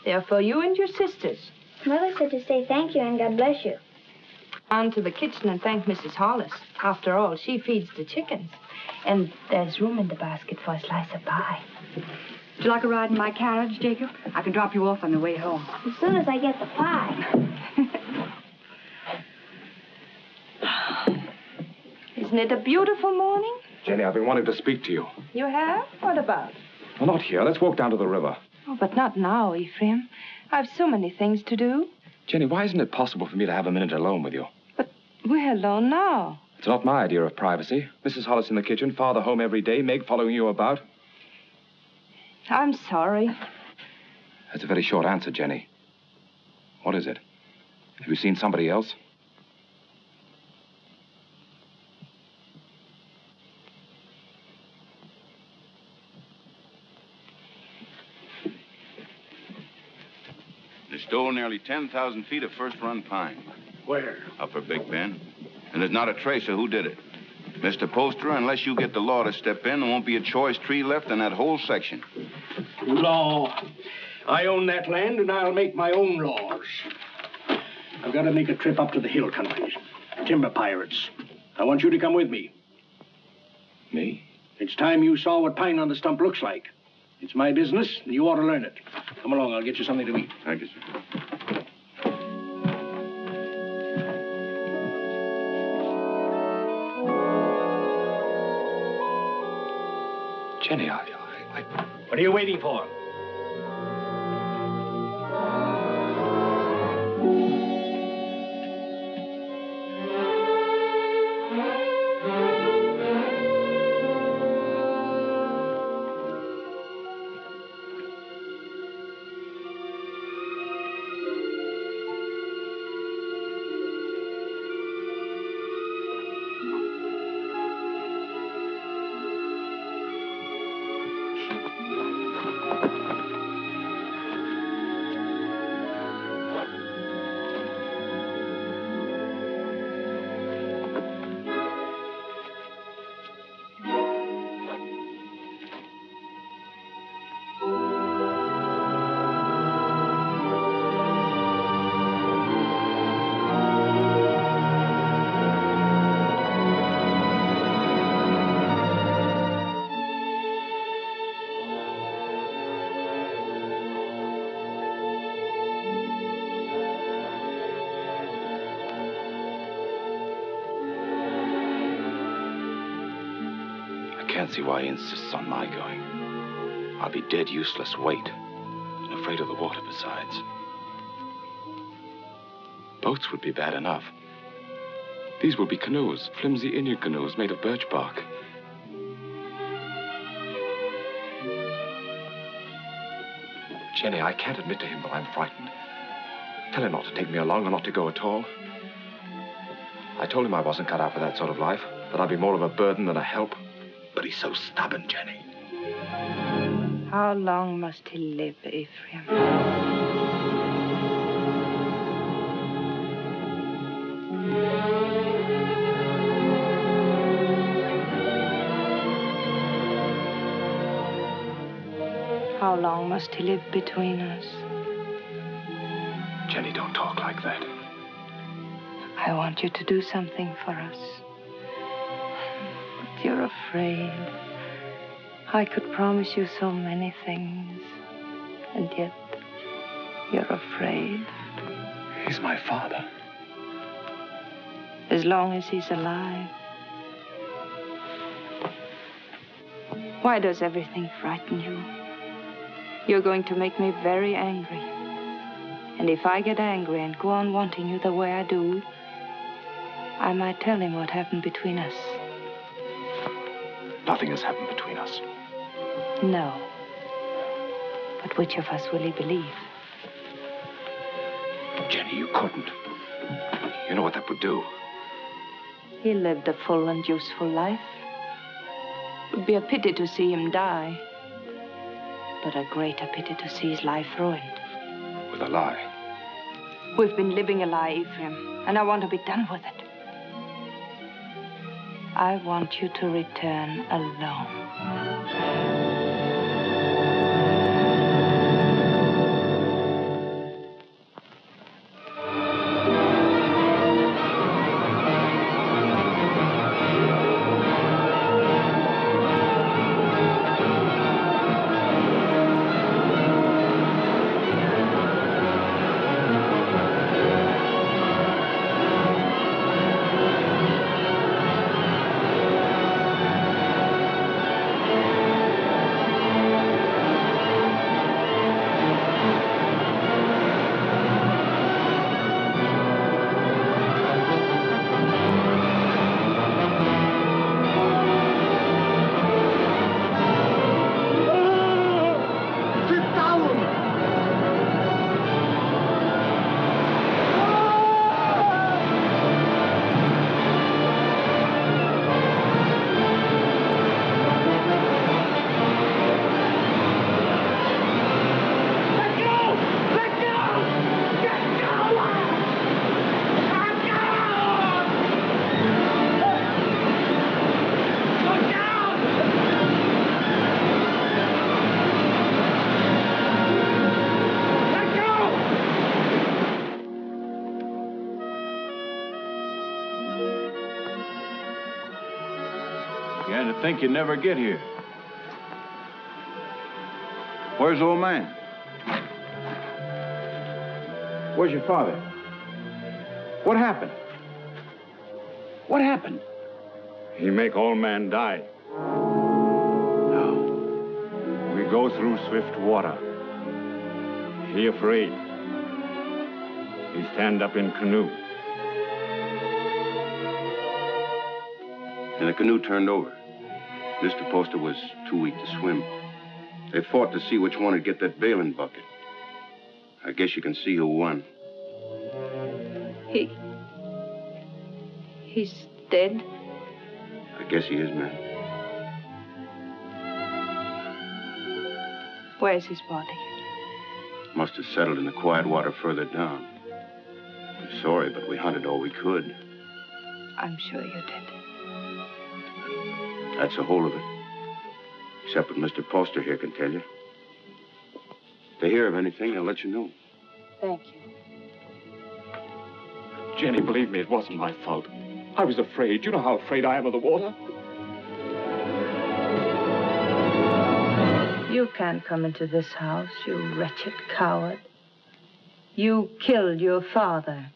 Speaker 12: They're for you and your sisters.
Speaker 4: Mother said to say thank you and God bless you.
Speaker 3: On to the kitchen and thank Mrs. Hollis. After all, she feeds the chickens. And there's room in the basket for a slice of pie.
Speaker 12: Would you like a ride in my carriage, Jacob? I can drop you off on the way home.
Speaker 4: As soon as I get the pie.
Speaker 3: Isn't it a beautiful morning?
Speaker 11: Jenny, I've been wanting to speak to you.
Speaker 3: You have? What about?
Speaker 11: Well, not here. Let's walk down to the river.
Speaker 3: Oh, but not now, Ephraim. I've so many things to do.
Speaker 11: Jenny, why isn't it possible for me to have a minute alone with you?
Speaker 3: But we're alone now.
Speaker 11: It's not my idea of privacy. Mrs. Hollis in the kitchen, Father home every day, Meg following you about.
Speaker 3: I'm sorry.
Speaker 11: That's a very short answer, Jenny. What is it? Have you seen somebody else?
Speaker 15: They stole nearly 10,000 feet of first-run pine.
Speaker 1: Where?
Speaker 15: Upper Big Bend. And there's not a trace of who did it. Mr. Poster, unless you get the law to step in, there won't be a choice tree left in that whole section.
Speaker 2: Law. I own that land, and I'll make my own laws. I've got to make a trip up to the hill countries. Timber pirates. I want you to come with me.
Speaker 11: Me?
Speaker 2: It's time you saw what pine on the stump looks like. It's my business, and you ought to learn it. Come along, I'll get you something to eat.
Speaker 15: Thank you, sir.
Speaker 11: Jenny,
Speaker 2: What are you waiting for?
Speaker 11: I can't see why he insists on my going. I'll be dead useless weight, and afraid of the water besides. Boats would be bad enough. These will be canoes, flimsy Indian canoes made of birch bark. Jenny, I can't admit to him that I'm frightened. Tell him not to take me along or not to go at all. I told him I wasn't cut out for that sort of life, that I'd be more of a burden than a help. But he's so stubborn, Jenny.
Speaker 3: How long must he live, Ephraim? How long must he live between us?
Speaker 11: Jenny, don't talk like that.
Speaker 3: I want you to do something for us. But you're afraid. I could promise you so many things, and yet you're afraid.
Speaker 11: He's my father.
Speaker 3: As long as he's alive. Why does everything frighten you? You're going to make me very angry. And if I get angry and go on wanting you the way I do, I might tell him what happened between us.
Speaker 11: Nothing has happened between us.
Speaker 3: No. But which of us will he believe?
Speaker 11: Jenny, you couldn't. You know what that would do.
Speaker 3: He lived a full and useful life. It would be a pity to see him die. But a greater pity to see his life ruined.
Speaker 11: With a lie.
Speaker 3: We've been living a lie, Ephraim, and I want to be done with it. I want you to return alone.
Speaker 6: beginning to think you'd never get here. Where's the old man?
Speaker 14: Where's your father? What happened? What happened?
Speaker 16: He make all man die. Now, we go through swift water. He afraid. He stand up in canoe.
Speaker 15: And the canoe turned over. Mr. Poster was too weak to swim. They fought to see which one would get that bailing bucket. I guess you can see who won.
Speaker 5: He's dead?
Speaker 15: I guess he is, man.
Speaker 5: Where's his body?
Speaker 15: Must have settled in the quiet water further down. I'm sorry, but we hunted all we could.
Speaker 5: I'm sure you did.
Speaker 15: That's the whole of it. Except what Mr. Poster here can tell you. If they hear of anything, they'll let you know.
Speaker 5: Thank you.
Speaker 11: Jenny, believe me, it wasn't my fault. I was afraid. You know how afraid I am of the water.
Speaker 5: You can't come into this house, you wretched coward. You killed your father.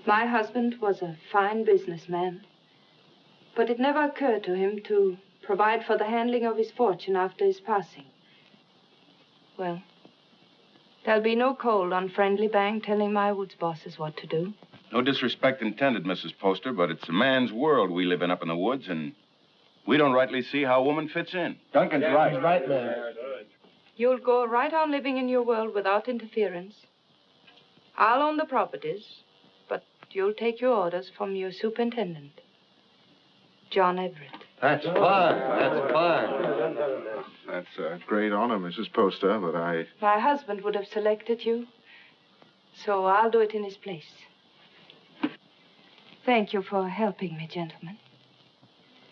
Speaker 5: My husband was a fine businessman, but it never occurred to him to provide for the handling of his fortune after his passing. Well, there'll be no cold on Friendly Bank telling my woods bosses what to do.
Speaker 15: No disrespect intended, Mrs. Poster, but it's a man's world we live in up in the woods, and we don't rightly see how a woman fits in.
Speaker 14: Duncan's right.
Speaker 2: He's right, man.
Speaker 5: You'll go right on living in your world without interference. I'll own the properties, but you'll take your orders from your superintendent, John Everett.
Speaker 9: That's fine. That's fine. That's a great honor, Mrs. Poster, but
Speaker 5: My husband would have selected you, so I'll do it in his place. Thank you for helping me, gentlemen.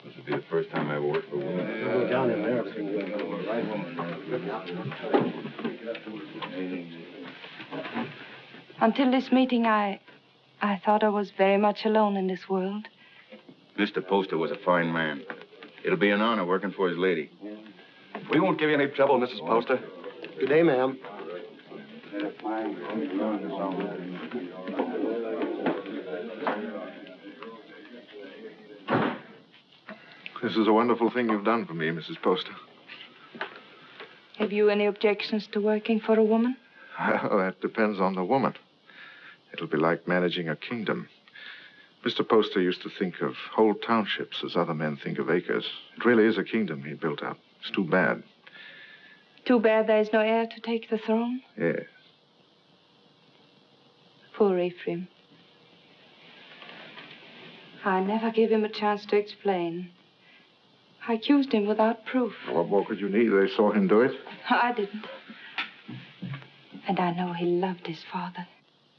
Speaker 15: This will be the first time I ever worked for a woman.
Speaker 2: Go down in there.
Speaker 5: Until this meeting, I thought I was very much alone in this world.
Speaker 15: Mr. Poster was a fine man. It'll be an honor working for his lady.
Speaker 11: We won't give you any trouble, Mrs. Poster.
Speaker 2: Good day, ma'am.
Speaker 9: This is a wonderful thing you've done for me, Mrs. Poster.
Speaker 5: Have you any objections to working for a woman?
Speaker 9: Well, that depends on the woman. It'll be like managing a kingdom. Mr. Poster used to think of whole townships as other men think of acres. It really is a kingdom he built up. It's too bad.
Speaker 5: Too bad there's no heir to take the throne.
Speaker 9: Yes.
Speaker 5: Poor Ephraim. I never gave him a chance to explain. I accused him without proof.
Speaker 9: What more could you need? They saw him do it.
Speaker 5: I didn't. And I know he loved his father.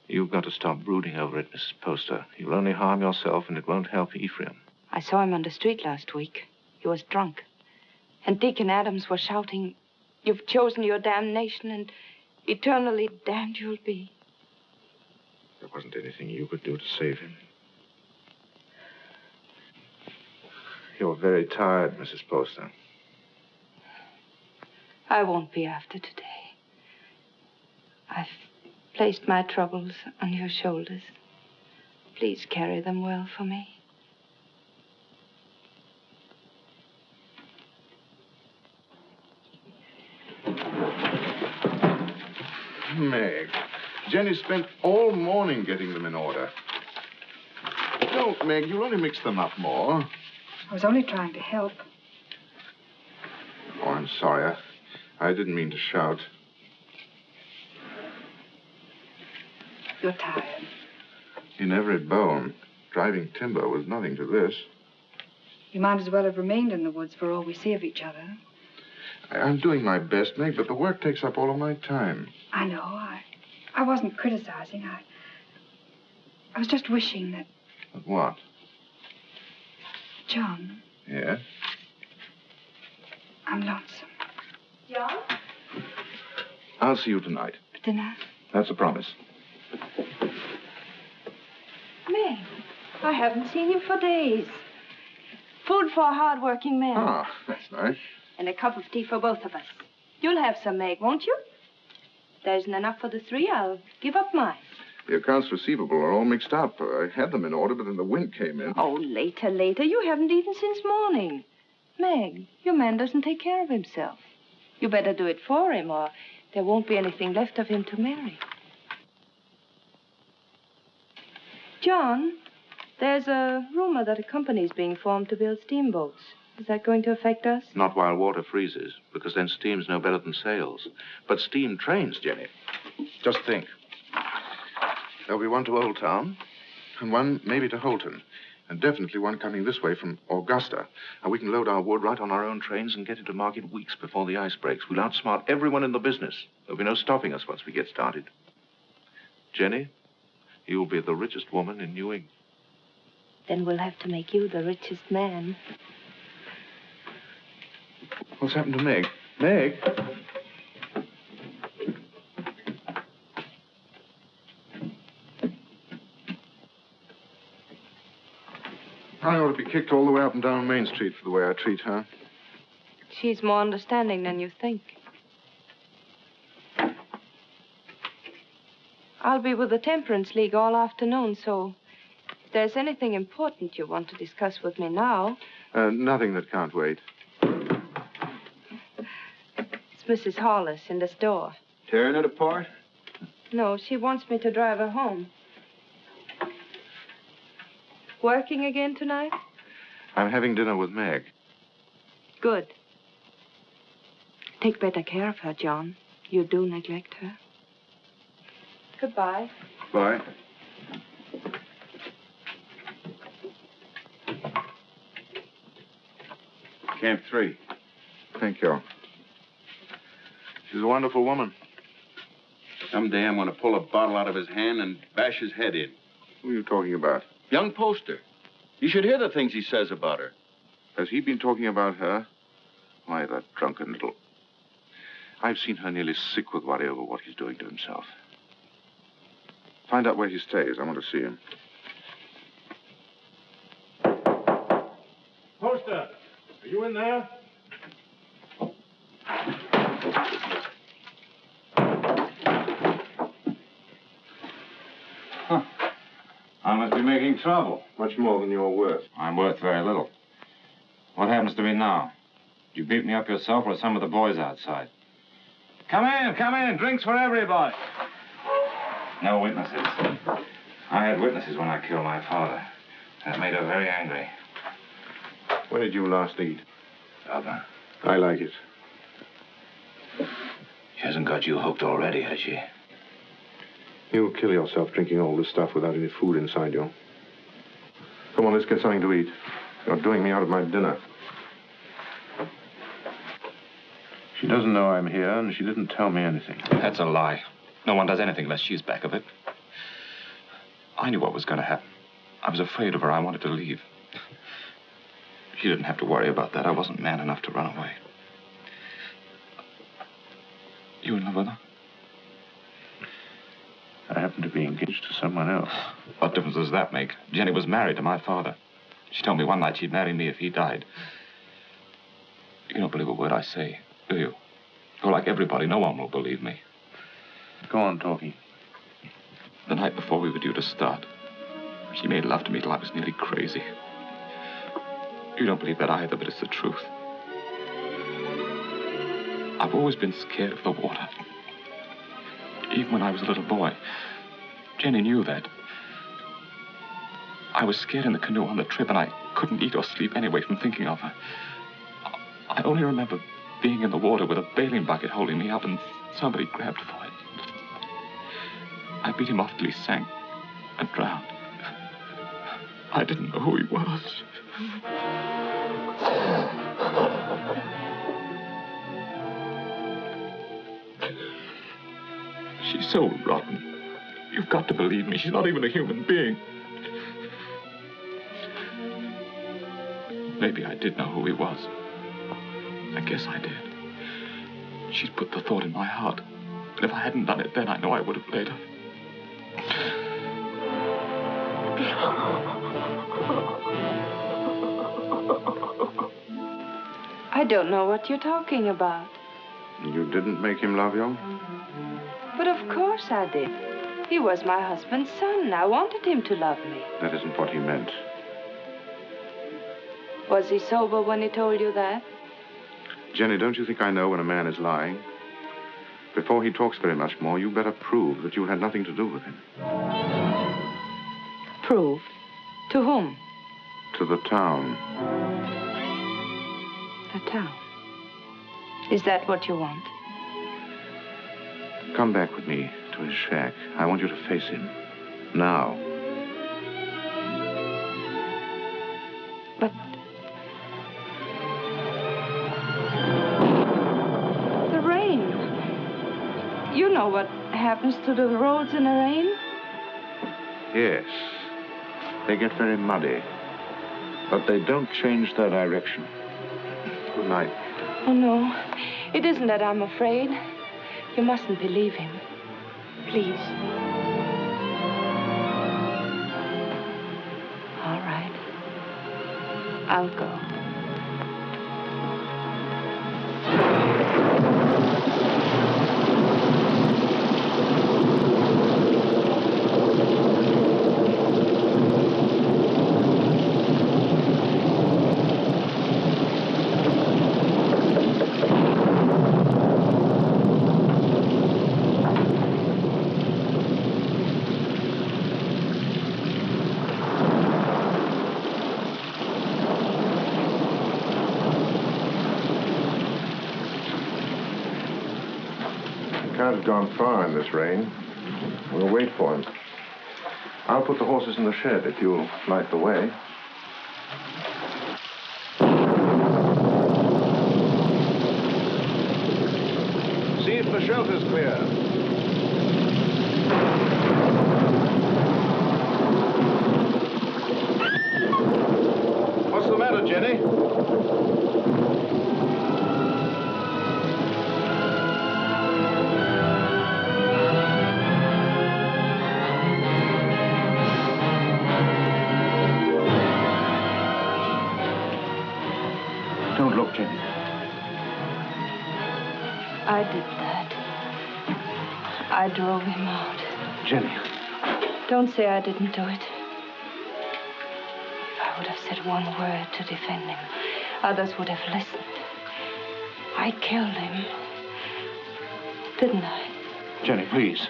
Speaker 17: You've got to stop brooding over it, Mrs. Poster. You'll only harm yourself, and it won't help Ephraim.
Speaker 5: I saw him on the street last week. He was drunk. And Dick and Adams were shouting, "You've chosen your damnation, and eternally damned you'll be."
Speaker 9: There wasn't anything you could do to save him. You're very tired, Mrs. Poster.
Speaker 5: I won't be after today. I've placed my troubles on your shoulders. Please carry them well for me.
Speaker 9: Meg, Jenny spent all morning getting them in order. Don't, Meg. You'll only mix them up more.
Speaker 12: I was only trying to help.
Speaker 17: Oh, I'm sorry. I didn't mean to shout.
Speaker 12: You're tired.
Speaker 17: In every bone. Driving timber was nothing to this.
Speaker 12: You might as well have remained in the woods for all we see of each other.
Speaker 17: I'm doing my best, Meg, but the work takes up all of my time.
Speaker 12: I know. I wasn't criticizing. I was just wishing that...
Speaker 17: But what?
Speaker 12: John,
Speaker 17: Yes?
Speaker 12: I'm lonesome.
Speaker 3: John?
Speaker 17: I'll see you tonight.
Speaker 12: For dinner?
Speaker 17: That's a promise.
Speaker 3: Meg, I haven't seen you for days. Food for a hard-working man.
Speaker 17: Ah, that's nice.
Speaker 3: And a cup of tea for both of us. You'll have some, Meg, won't you? There isn't enough for the three. I'll give up mine.
Speaker 17: The accounts receivable are all mixed up. I had them in order, but then the wind came in.
Speaker 3: Oh, later. You haven't eaten since morning. Meg, your man doesn't take care of himself. You better do it for him, or there won't be anything left of him to marry. John, there's a rumor that a company's being formed to build steamboats. Is that going to affect us?
Speaker 17: Not while water freezes, because then steam's no better than sails. But steam trains, Jenny. Just think. There'll be one to Old Town, and one maybe to Holton, and definitely one coming this way from Augusta. And we can load our wood right on our own trains and get into market weeks before the ice breaks. We'll outsmart everyone in the business. There'll be no stopping us once we get started. Jenny, you'll be the richest woman in New England.
Speaker 3: Then we'll have to make you the richest man.
Speaker 17: What's happened to Meg? Meg? I ought to be kicked all the way up and down Main Street for the way I treat her.
Speaker 3: She's more understanding than you think. I'll be with the Temperance League all afternoon, so if there's anything important you want to discuss with me now...
Speaker 17: Nothing that can't wait.
Speaker 3: It's Mrs. Hollis in the store.
Speaker 17: Tearing it apart?
Speaker 3: No, she wants me to drive her home. Working again tonight?
Speaker 17: I'm having dinner with Meg.
Speaker 3: Good. Take better care of her, John. You do neglect her. Goodbye.
Speaker 17: Bye.
Speaker 15: Camp 3.
Speaker 17: Thank you. She's a wonderful woman.
Speaker 15: Someday I'm going to pull a bottle out of his hand and bash his head in.
Speaker 17: Who are you talking about?
Speaker 15: Young Poster. You should hear the things he says about her.
Speaker 17: Has he been talking about her? Why, that drunken little... I've seen her nearly sick with worry over what he's doing to himself. Find out where he stays. I want to see him.
Speaker 8: Poster, are you in there?
Speaker 6: I must be making trouble.
Speaker 17: Much more than you're worth.
Speaker 6: I'm worth very little. What happens to me now? You beat me up yourself or some of the boys outside? Come in. Drinks for everybody. No witnesses. I had witnesses when I killed my father. That made her very angry.
Speaker 17: When did you last eat?
Speaker 6: Supper.
Speaker 17: I like it.
Speaker 6: She hasn't got you hooked already, has she?
Speaker 17: You'll kill yourself drinking all this stuff without any food inside you. Come on, let's get something to eat. You're doing me out of my dinner. She doesn't know I'm here, and she didn't tell me anything.
Speaker 11: That's a lie. No one does anything unless she's back of it. I knew what was going to happen. I was afraid of her. I wanted to leave. She didn't have to worry about that. I wasn't man enough to run away. You in love with her?
Speaker 17: I happen to be engaged to someone else.
Speaker 11: What difference does that make? Jenny was married to my father. She told me one night she'd marry me if he died. You don't believe a word I say, do you? You're like everybody. No one will believe me.
Speaker 17: Go on talking.
Speaker 11: The night before we were due to start, she made love to me till I was nearly crazy. You don't believe that either, but it's the truth. I've always been scared of the water. Even when I was a little boy. Jenny knew that. I was scared in the canoe on the trip, and I couldn't eat or sleep anyway from thinking of her. I only remember being in the water with a bailing bucket holding me up, and somebody grabbed for it. I beat him off till he sank and drowned. I didn't know who he was. She's so rotten. You've got to believe me. She's not even a human being. Maybe I did know who he was. I guess I did. She's put the thought in my heart. And if I hadn't done it then, I know I would have later.
Speaker 12: I don't know what you're talking about.
Speaker 17: You didn't make him love you?
Speaker 12: But of course I did. He was my husband's son. I wanted him to love me.
Speaker 17: That isn't what he meant.
Speaker 12: Was he sober when he told you that?
Speaker 17: Jenny, don't you think I know when a man is lying? Before he talks very much more, you better prove that you had nothing to do with him.
Speaker 12: Prove? To whom?
Speaker 17: To the town.
Speaker 12: The town. Is that what you want?
Speaker 17: Come back with me to his shack. I want you to face him. Now.
Speaker 12: But... the rain. You know what happens to the roads in the rain?
Speaker 17: Yes. They get very muddy. But they don't change their direction. Good night.
Speaker 12: Oh, no. It isn't that I'm afraid. You mustn't believe him. Please. All right. I'll go.
Speaker 17: Can't have gone far in this rain. We'll wait for him. I'll put the horses in the shed if you'll light the way. See if the shelter's clear. What's the matter, Jenny?
Speaker 14: Don't look, Jenny.
Speaker 12: I did that. I drove him out.
Speaker 14: Jenny.
Speaker 12: Don't say I didn't do it. If I would have said one word to defend him, others would have listened. I killed him. Didn't I?
Speaker 14: Jenny, please.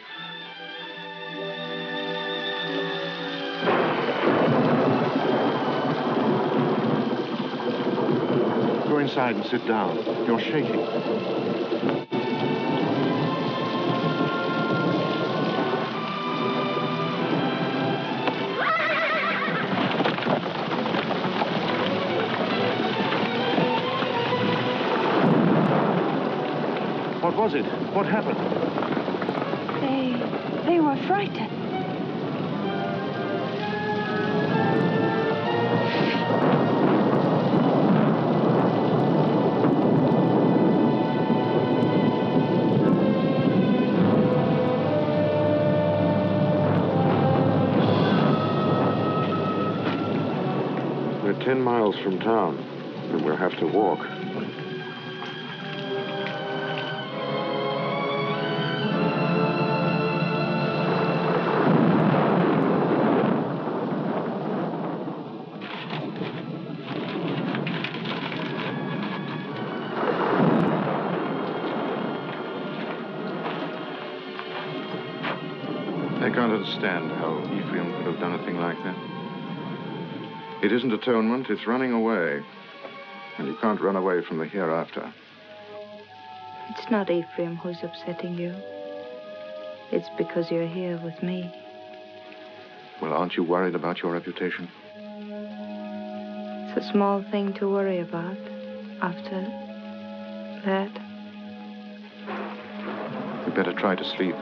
Speaker 17: Go inside and sit down. You're shaking. What was it? What happened?
Speaker 12: They were frightened.
Speaker 17: We're 10 miles from town, and we'll have to walk. I can't understand how Ephraim could have done a thing like that. It isn't atonement, it's running away. And you can't run away from the hereafter.
Speaker 12: It's not Ephraim who's upsetting you. It's because you're here with me.
Speaker 17: Well, aren't you worried about your reputation?
Speaker 12: It's a small thing to worry about after that.
Speaker 17: You'd better try to sleep.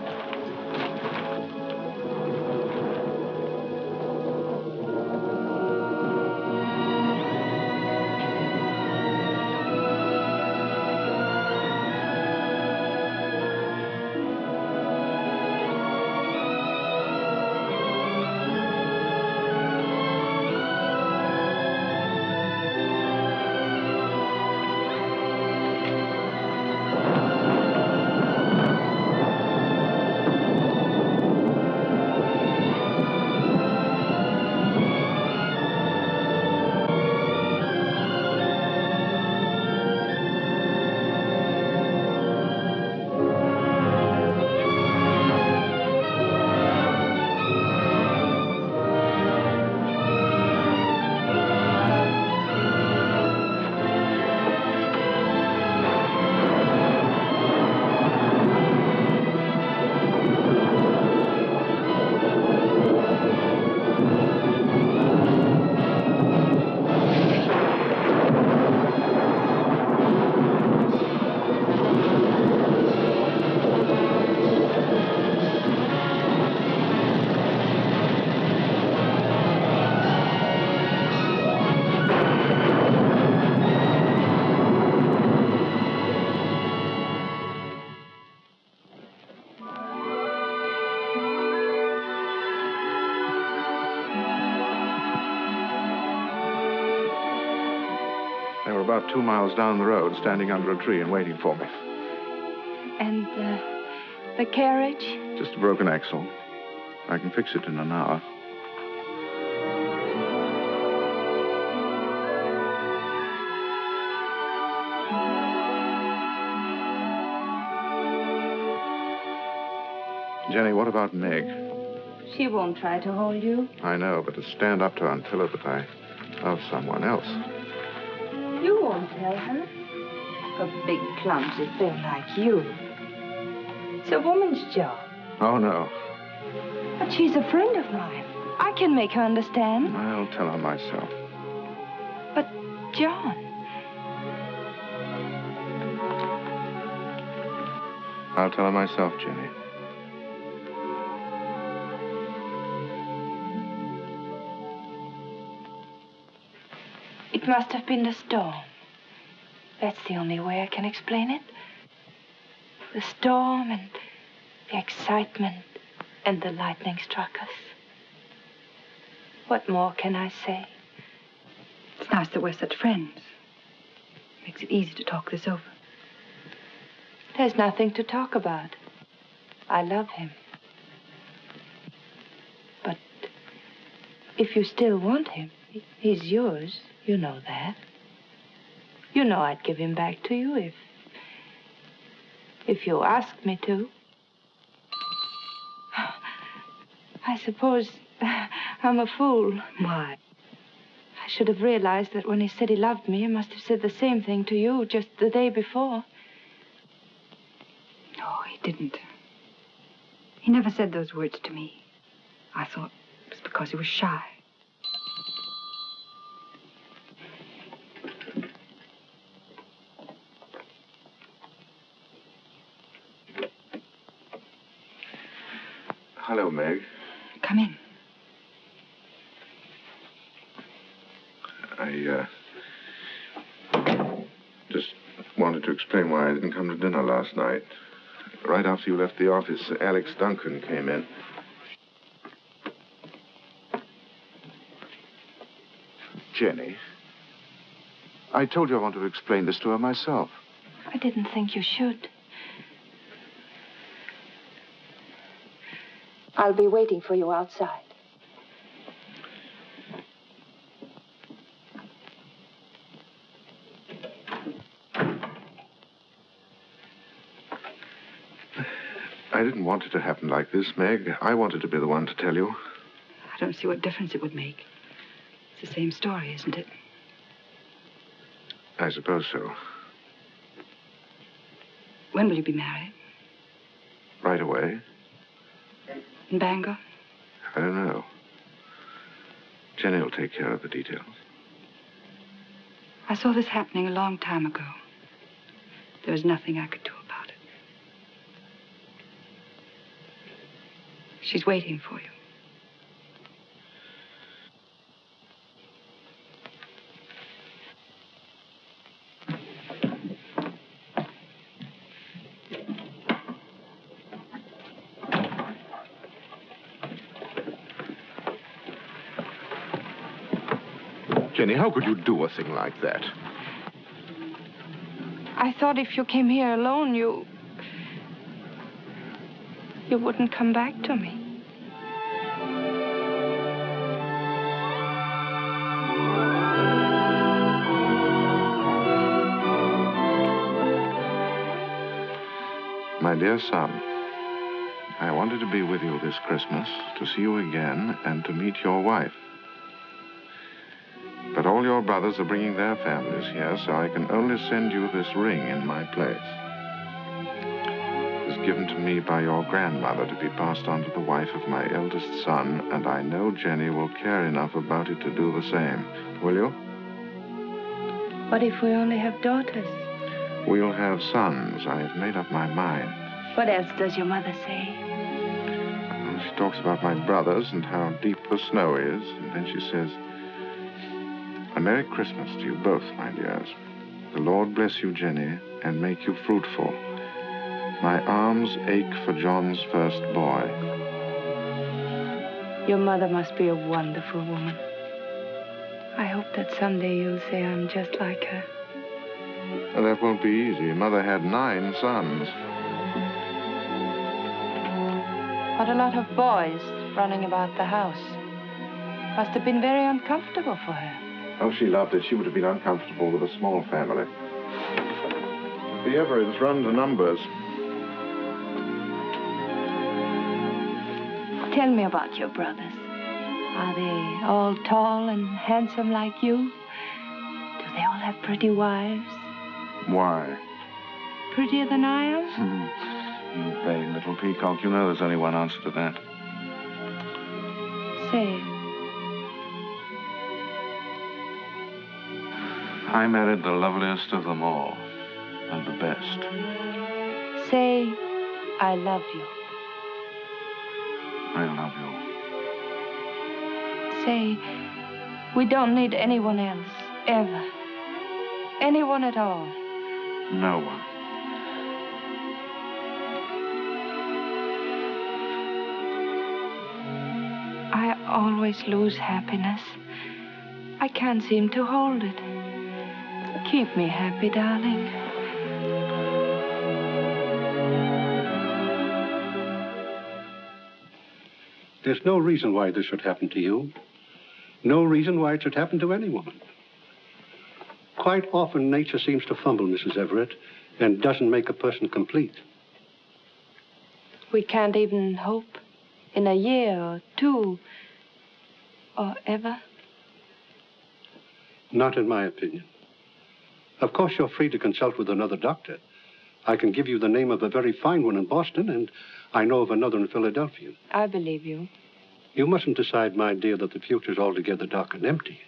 Speaker 17: They were about 2 miles down the road, standing under a tree and waiting for me.
Speaker 12: And the carriage?
Speaker 17: Just a broken axle. I can fix it in an hour. Jenny, what about Meg?
Speaker 12: She won't try to hold you.
Speaker 17: I know, but to stand up to her and tell her that I love someone else.
Speaker 12: You won't tell her. A big, clumsy thing like you. It's a woman's job.
Speaker 17: Oh, no.
Speaker 12: But she's a friend of mine. I can make her understand.
Speaker 17: I'll tell her myself.
Speaker 12: But, John...
Speaker 17: I'll tell her myself, Jenny.
Speaker 12: It must have been the storm. That's the only way I can explain it. The storm and the excitement and the lightning struck us. What more can I say?
Speaker 3: It's nice that we're such friends. Makes it easy to talk this over.
Speaker 12: There's nothing to talk about. I love him. But if you still want him, he's yours. You know that. You know I'd give him back to you if you asked me to. I suppose I'm a fool.
Speaker 3: Why?
Speaker 12: I should have realized that when he said he loved me, he must have said the same thing to you just the day before.
Speaker 3: No, he didn't. He never said those words to me. I thought it was because he was shy.
Speaker 17: Hello, Meg.
Speaker 3: Come in.
Speaker 17: I just wanted to explain why I didn't come to dinner last night. Right after you left the office, Alex Duncan came in. Jenny, I told you I wanted to explain this to her myself.
Speaker 12: I didn't think you should. I'll be waiting for you outside.
Speaker 17: I didn't want it to happen like this, Meg. I wanted to be the one to tell you.
Speaker 3: I don't see what difference it would make.
Speaker 12: It's the same story, isn't it?
Speaker 15: I suppose so.
Speaker 12: When will you be married?
Speaker 15: Right away?
Speaker 12: In Bangor?
Speaker 15: I don't know. Jenny will take care of the details.
Speaker 12: I saw this happening a long time ago. There was nothing I could do about it. She's waiting for you.
Speaker 17: Jenny, how could you do a thing like that?
Speaker 12: I thought if you came here alone, you wouldn't come back to me.
Speaker 15: My dear son, I wanted to be with you this Christmas, to see you again, and to meet your wife. But all your brothers are bringing their families here, so I can only send you this ring in my place. It was given to me by your grandmother to be passed on to the wife of my eldest son, and I know Jenny will care enough about it to do the same. Will you?
Speaker 12: What if we only have daughters?
Speaker 15: We'll have sons. I've made up my mind.
Speaker 12: What else does your mother say?
Speaker 15: Well, she talks about my brothers and how deep the snow is, and then she says, "A Merry Christmas to you both, my dears. The Lord bless you, Jenny, and make you fruitful. My arms ache for John's first boy."
Speaker 12: Your mother must be a wonderful woman. I hope that someday you'll say I'm just like her.
Speaker 15: Well, that won't be easy. Mother had 9 sons.
Speaker 12: What a lot of boys running about the house. Must have been very uncomfortable for her.
Speaker 15: Oh, she loved it. She would have been uncomfortable with a small family. The Everetts run to numbers.
Speaker 12: Tell me about your brothers. Are they all tall and handsome like you? Do they all have pretty wives?
Speaker 15: Why?
Speaker 12: Prettier than I am?
Speaker 15: You vain little peacock. You know there's only one answer to that.
Speaker 12: Say it.
Speaker 15: I married the loveliest of them all, and the best.
Speaker 12: Say, I love you.
Speaker 15: I love you.
Speaker 12: Say, we don't need anyone else, ever. Anyone at all.
Speaker 15: No one.
Speaker 12: I always lose happiness. I can't seem to hold it. Keep me happy, darling.
Speaker 14: There's no reason why this should happen to you. No reason why it should happen to any woman. Quite often, nature seems to fumble, Mrs. Everett, and doesn't make a person complete.
Speaker 12: We can't even hope in a year or 2 or ever.
Speaker 14: Not in my opinion. Of course, you're free to consult with another doctor. I can give you the name of a very fine one in Boston, and I know of another in Philadelphia.
Speaker 12: I believe you.
Speaker 14: You mustn't decide, my dear, that the future's altogether dark and empty.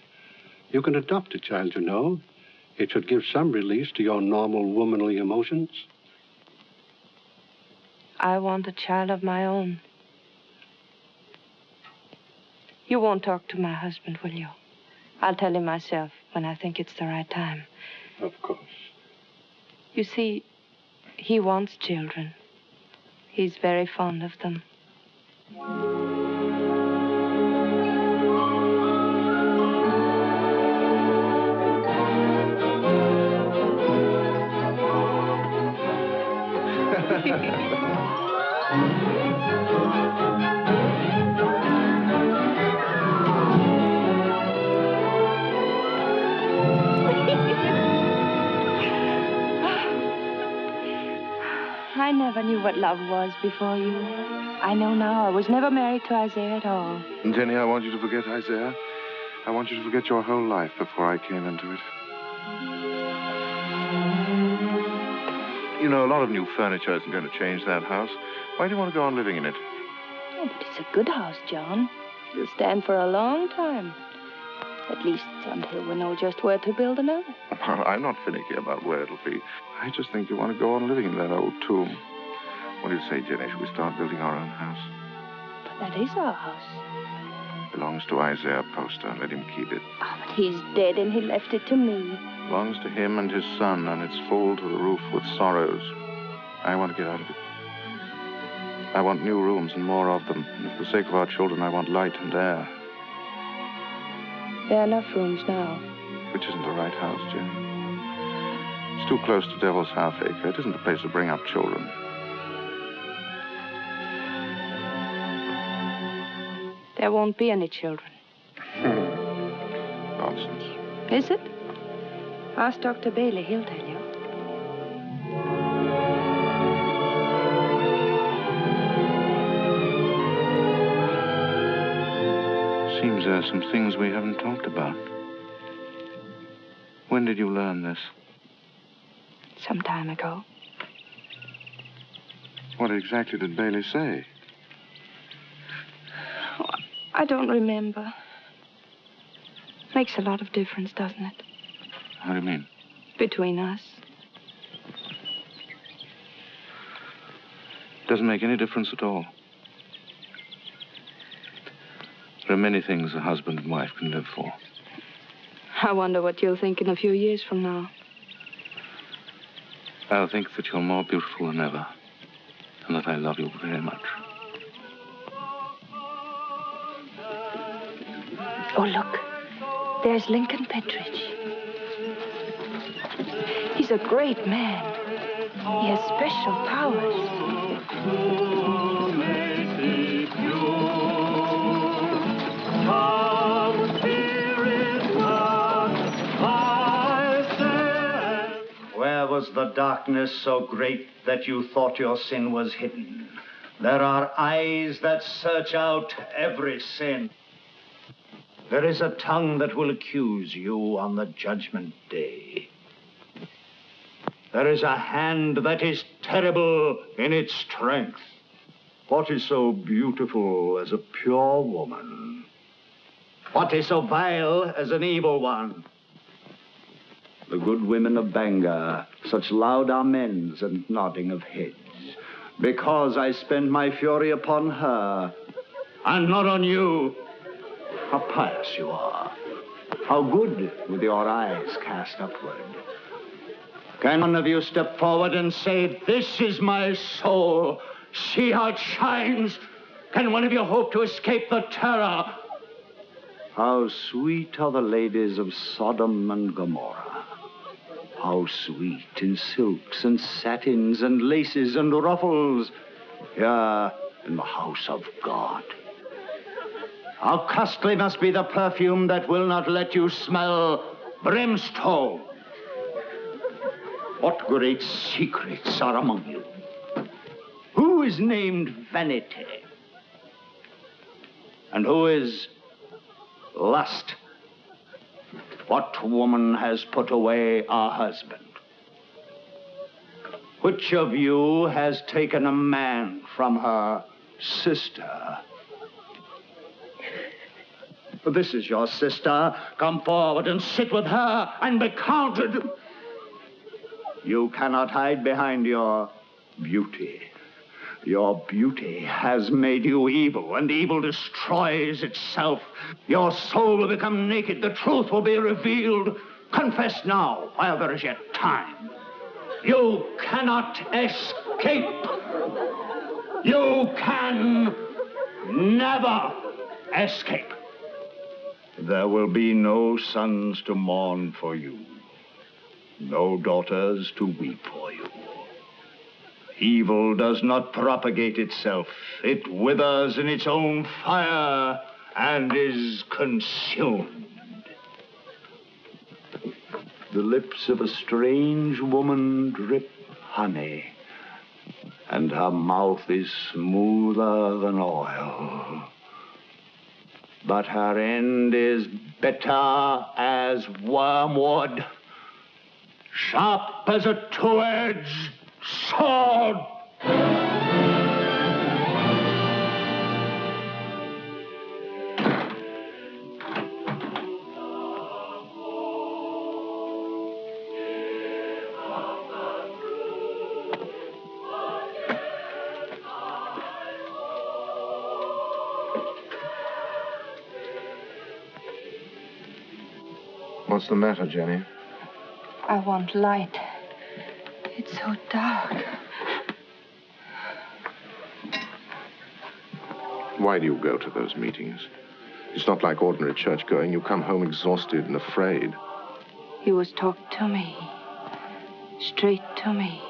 Speaker 14: You can adopt a child, you know. It should give some release to your normal womanly emotions.
Speaker 12: I want a child of my own. You won't talk to my husband, will you? I'll tell him myself when I think it's the right time.
Speaker 14: Of course.
Speaker 12: You see, he wants children. He's very fond of them. I never knew what love was before you. I know now I was never married to Isaiah at all.
Speaker 15: Jenny, I want you to forget Isaiah. I want you to forget your whole life before I came into it. You know, a lot of new furniture isn't going to change that house. Why do you want to go on living in it?
Speaker 12: Oh, but it's a good house, John. It'll stand for a long time. At least until we know just where to build another.
Speaker 15: Well, I'm not finicky about where it'll be. I just think you want to go on living in that old tomb. What do you say, Jenny? Should we start building our own house?
Speaker 12: But that is our house.
Speaker 15: It belongs to Isaiah Poster. Let him keep it.
Speaker 12: Oh, but he's dead and he left it to me.
Speaker 15: It belongs to him and his son, and it's full to the roof with sorrows. I want to get out of it. I want new rooms and more of them. And for the sake of our children, I want light and air.
Speaker 12: There are enough rooms now.
Speaker 15: Which isn't the right house, Jenny. It's too close to Devil's Half-Acre. It isn't the place to bring up children.
Speaker 12: There won't be any children.
Speaker 15: Nonsense.
Speaker 12: Is it? Ask Dr. Bailey. He'll tell you.
Speaker 15: Seems there are some things we haven't talked about. When did you learn this?
Speaker 12: Some time ago.
Speaker 15: What exactly did Bailey say?
Speaker 12: Oh, I don't remember. Makes a lot of difference, doesn't it?
Speaker 15: What do you mean?
Speaker 12: Between us.
Speaker 15: Doesn't make any difference at all. There are many things a husband and wife can live for.
Speaker 12: I wonder what you'll think in a few years from now.
Speaker 15: I'll think that you're more beautiful than ever, and that I love you very much.
Speaker 12: Oh, look. There's Lincoln Pentridge. He's a great man. He has special powers.
Speaker 18: Where was the darkness so great that you thought your sin was hidden? There are eyes that search out every sin. There is a tongue that will accuse you on the judgment day. There is a hand that is terrible in its strength. What is so beautiful as a pure woman? What is so vile as an evil one? The good women of Bangor, such loud amens and nodding of heads, because I spend my fury upon her, and not on you. How pious you are. How good with your eyes cast upward. Can one of you step forward and say, "This is my soul. See how it shines"? Can one of you hope to escape the terror? How sweet are the ladies of Sodom and Gomorrah. How sweet in silks and satins and laces and ruffles here in the house of God. How costly must be the perfume that will not let you smell brimstone. What great secrets are among you? Who is named Vanity? And who is Lust? What woman has put away a husband? Which of you has taken a man from her sister? This is your sister. Come forward and sit with her and be counted. You cannot hide behind your beauty. Your beauty has made you evil, and evil destroys itself. Your soul will become naked. The truth will be revealed. Confess now, while there is yet time. You cannot escape. You can never escape. There will be no sons to mourn for you, no daughters to weep for you. Evil does not propagate itself. It withers in its own fire and is consumed. The lips of a strange woman drip honey, and her mouth is smoother than oil. but her end is bitter as wormwood, sharp as a two-edged sword.
Speaker 15: What's the matter, Jenny?
Speaker 12: I want light. It's so dark.
Speaker 15: Why do you go to those meetings? It's not like ordinary church going. You come home exhausted and afraid.
Speaker 12: He was talking to me. Straight to me.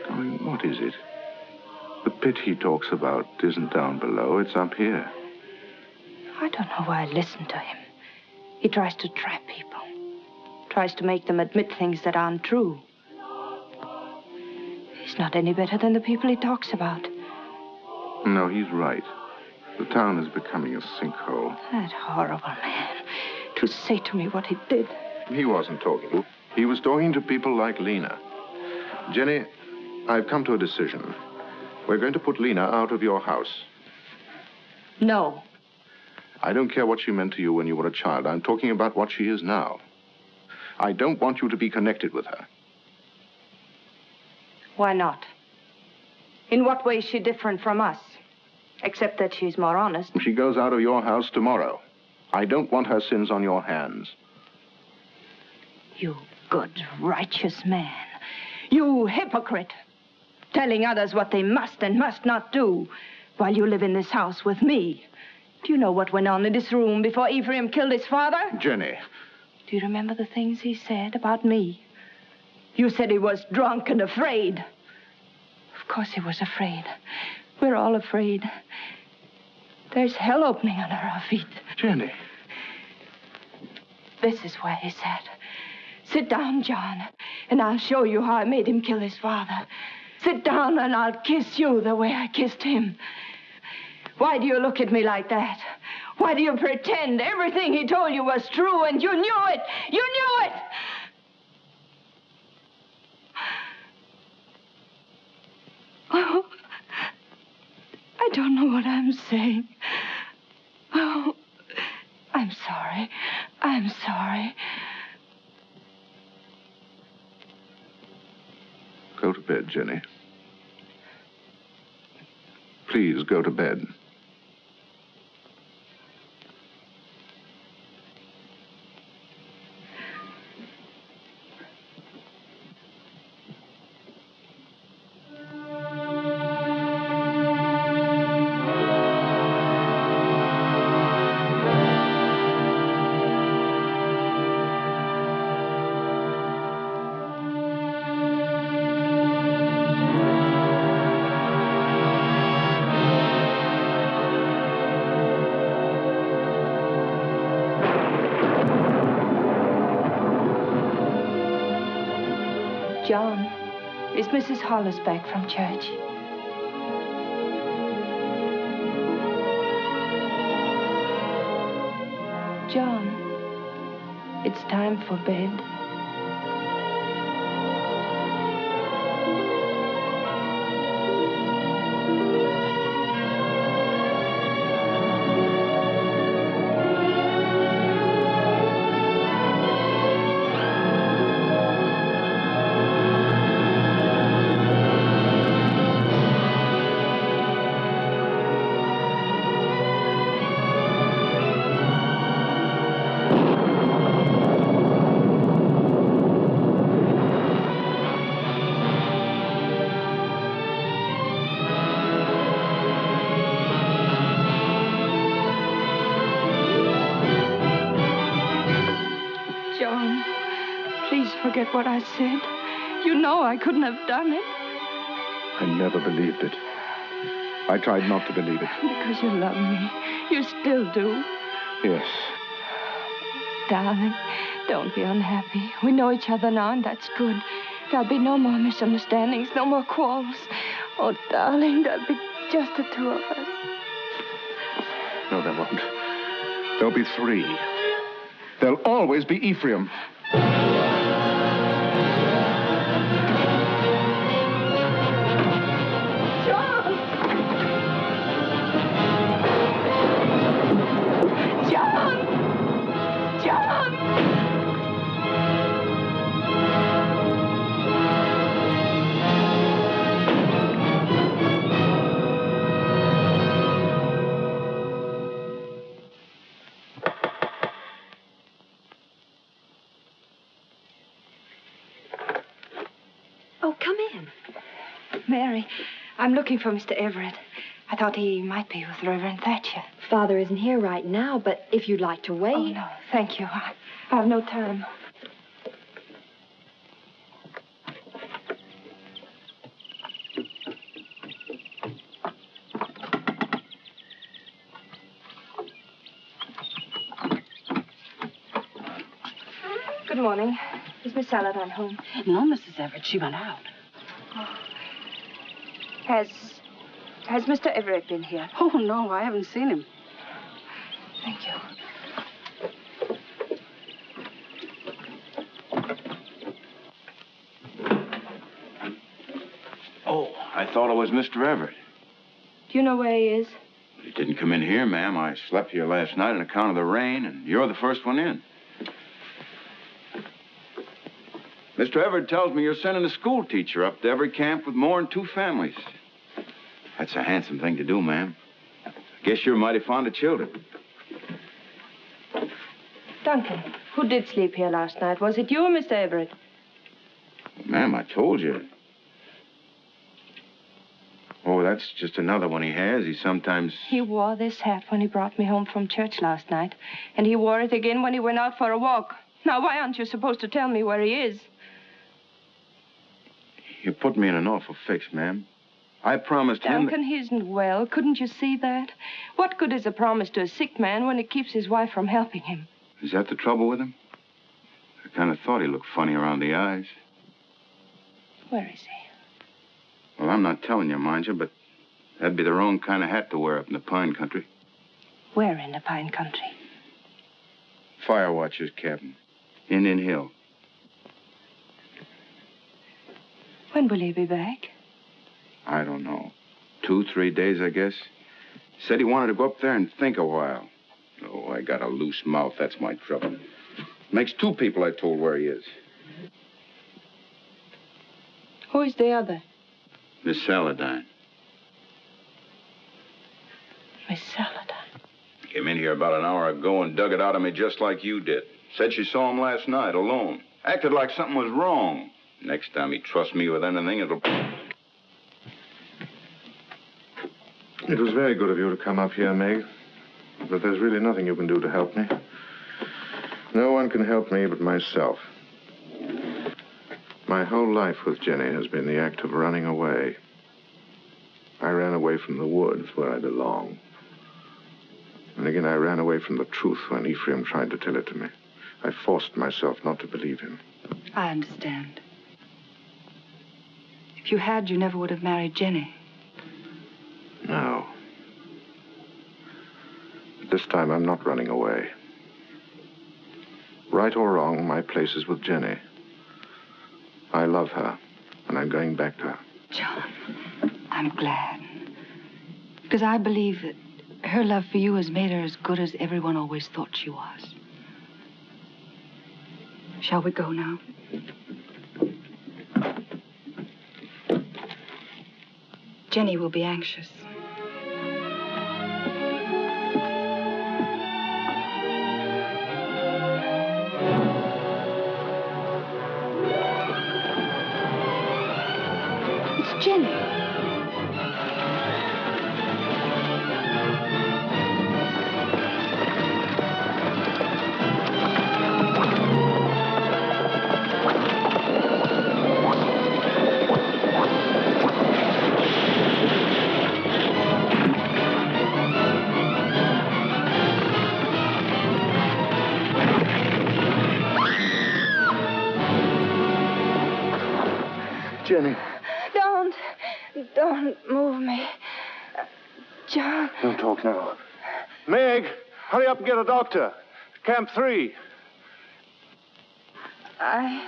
Speaker 15: I mean, what is it? The pit he talks about isn't down below, it's up here.
Speaker 12: I don't know why I listen to him. He tries to trap people. Tries to make them admit things that aren't true. He's not any better than the people he talks about.
Speaker 15: No, he's right. The town is becoming a sinkhole.
Speaker 12: That horrible man. To say to me what he did.
Speaker 15: He wasn't talking. He was talking to people like Lena. Jenny, I've come to a decision. We're going to put Lena out of your house.
Speaker 12: No.
Speaker 15: I don't care what she meant to you when you were a child. I'm talking about what she is now. I don't want you to be connected with her.
Speaker 12: Why not? In what way is she different from us? Except that she's more honest.
Speaker 15: She goes out of your house tomorrow. I don't want her sins on your hands.
Speaker 12: You good, righteous man. You hypocrite. Telling others what they must and must not do while you live in this house with me. Do you know what went on in this room before Ephraim killed his father?
Speaker 15: Jenny.
Speaker 12: Do you remember the things he said about me? You said he was drunk and afraid. Of course he was afraid. We're all afraid. There's hell opening under our feet.
Speaker 15: Jenny.
Speaker 12: This is where he said, sit down, John, and I'll show you how I made him kill his father. Sit down and I'll kiss you the way I kissed him. Why do you look at me like that? Why do you pretend everything he told you was true and you knew it? You knew it! Oh, I don't know what I'm saying. Oh, I'm sorry. I'm sorry.
Speaker 15: Go to bed, Jenny. Please go to bed.
Speaker 12: John, is Mrs. Hollis back from church? John, it's time for bed. Forget what I said. You know I couldn't have done it.
Speaker 15: I never believed it. I tried not to believe it.
Speaker 12: Because you love me. You still do.
Speaker 15: Yes.
Speaker 12: Darling, don't be unhappy. We know each other now, and that's good. There'll be no more misunderstandings, no more quarrels. Oh, darling, there'll be just the two of us.
Speaker 15: No, there won't. There'll be 3. There'll always be Ephraim.
Speaker 12: Oh, come in. Mary, I'm looking for Mr. Everett. I thought he might be with Reverend Thatcher.
Speaker 3: Father isn't here right now, but if you'd like to wait...
Speaker 12: Oh, no, thank you. I have no time. Good morning. Is Miss Saladin home?
Speaker 13: No, Mrs. Everett. She went out.
Speaker 12: Oh. Has Mr. Everett been here?
Speaker 13: Oh, no, I haven't seen him.
Speaker 12: Thank you.
Speaker 16: Oh, I thought it was Mr. Everett.
Speaker 12: Do you know where he is?
Speaker 16: He didn't come in here, ma'am. I slept here last night on account of the rain, and you're the first one in. Mr. Everett tells me you're sending a school teacher up to every camp with more than 2 families. That's a handsome thing to do, ma'am. I guess you're mighty fond of children.
Speaker 12: Duncan, who did sleep here last night? Was it you or Mr. Everett?
Speaker 16: Ma'am, I told you. Oh, that's just another one he has. He sometimes...
Speaker 12: He wore this hat when he brought me home from church last night, and he wore it again when he went out for a walk. Now, why aren't you supposed to tell me where he is?
Speaker 16: You put me in an awful fix, ma'am. I promised him...
Speaker 12: Duncan, he isn't well. Couldn't you see that? What good is a promise to a sick man when it keeps his wife from helping him?
Speaker 16: Is that the trouble with him? I kind of thought he looked funny around the eyes.
Speaker 12: Where is he?
Speaker 16: Well, I'm not telling you, mind you, but that'd be the wrong kind of hat to wear up in the pine country.
Speaker 12: Where in the pine country?
Speaker 16: Fire watcher's cabin. Indian Hill.
Speaker 12: When will he be back?
Speaker 16: I don't know. 2, 3 days, I guess. Said he wanted to go up there and think a while. Oh, I got a loose mouth. That's my trouble. Makes 2 people I told where he is.
Speaker 12: Who is the other?
Speaker 16: Miss Saladin.
Speaker 12: Miss Saladin.
Speaker 16: Came in here about an hour ago and dug it out of me just like you did. Said she saw him last night alone. Acted like something was wrong. Next time he trusts me with anything, it'll...
Speaker 15: It was very good of you to come up here, Meg. But there's really nothing you can do to help me. No one can help me but myself. My whole life with Jenny has been the act of running away. I ran away from the woods where I belong. And again, I ran away from the truth when Ephraim tried to tell it to me. I forced myself not to believe him.
Speaker 12: I understand. If you had, you never would have married Jenny.
Speaker 15: No. But this time, I'm not running away. Right or wrong, my place is with Jenny. I love her, and I'm going back to her.
Speaker 12: John, I'm glad. Because I believe that her love for you has made her as good as everyone always thought she was. Shall we go now? Jenny will be anxious. It's Jenny.
Speaker 15: Jenny.
Speaker 12: Don't move me. John.
Speaker 15: Don't talk now. Meg,
Speaker 7: Hurry up and get a doctor. Camp 3.
Speaker 12: I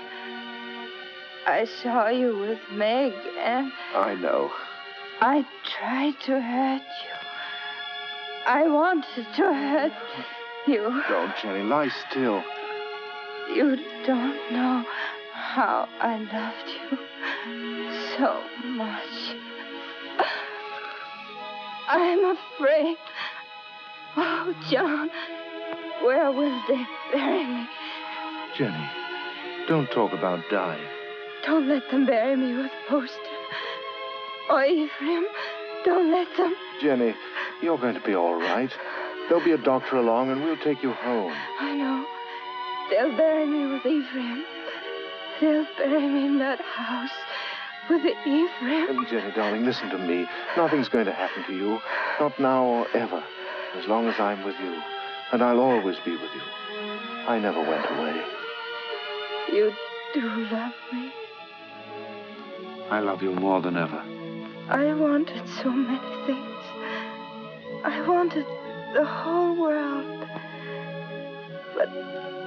Speaker 12: saw you with Meg, and
Speaker 7: I know.
Speaker 12: I tried to hurt you. I wanted to hurt you.
Speaker 7: Don't, Jenny. Lie still.
Speaker 12: You don't know how I loved you so much. I'm afraid. Oh, John, where will they bury me?
Speaker 7: Jenny, don't talk about dying.
Speaker 12: Don't let them bury me with Poster. Or Ephraim, don't let them.
Speaker 7: Jenny, you're going to be all right. There'll be a doctor along, and we'll take you home.
Speaker 12: I know. They'll bury me with Ephraim. They'll bury me in that house with Ephraim.
Speaker 7: Jenny, darling, listen to me. Nothing's going to happen to you. Not now or ever. As long as I'm with you. And I'll always be with you. I never went away.
Speaker 12: You do love me.
Speaker 7: I love you more than ever.
Speaker 12: I wanted so many things. I wanted the whole world. But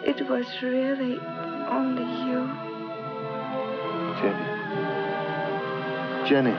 Speaker 12: it was really only you.
Speaker 7: Jenny. Jenny.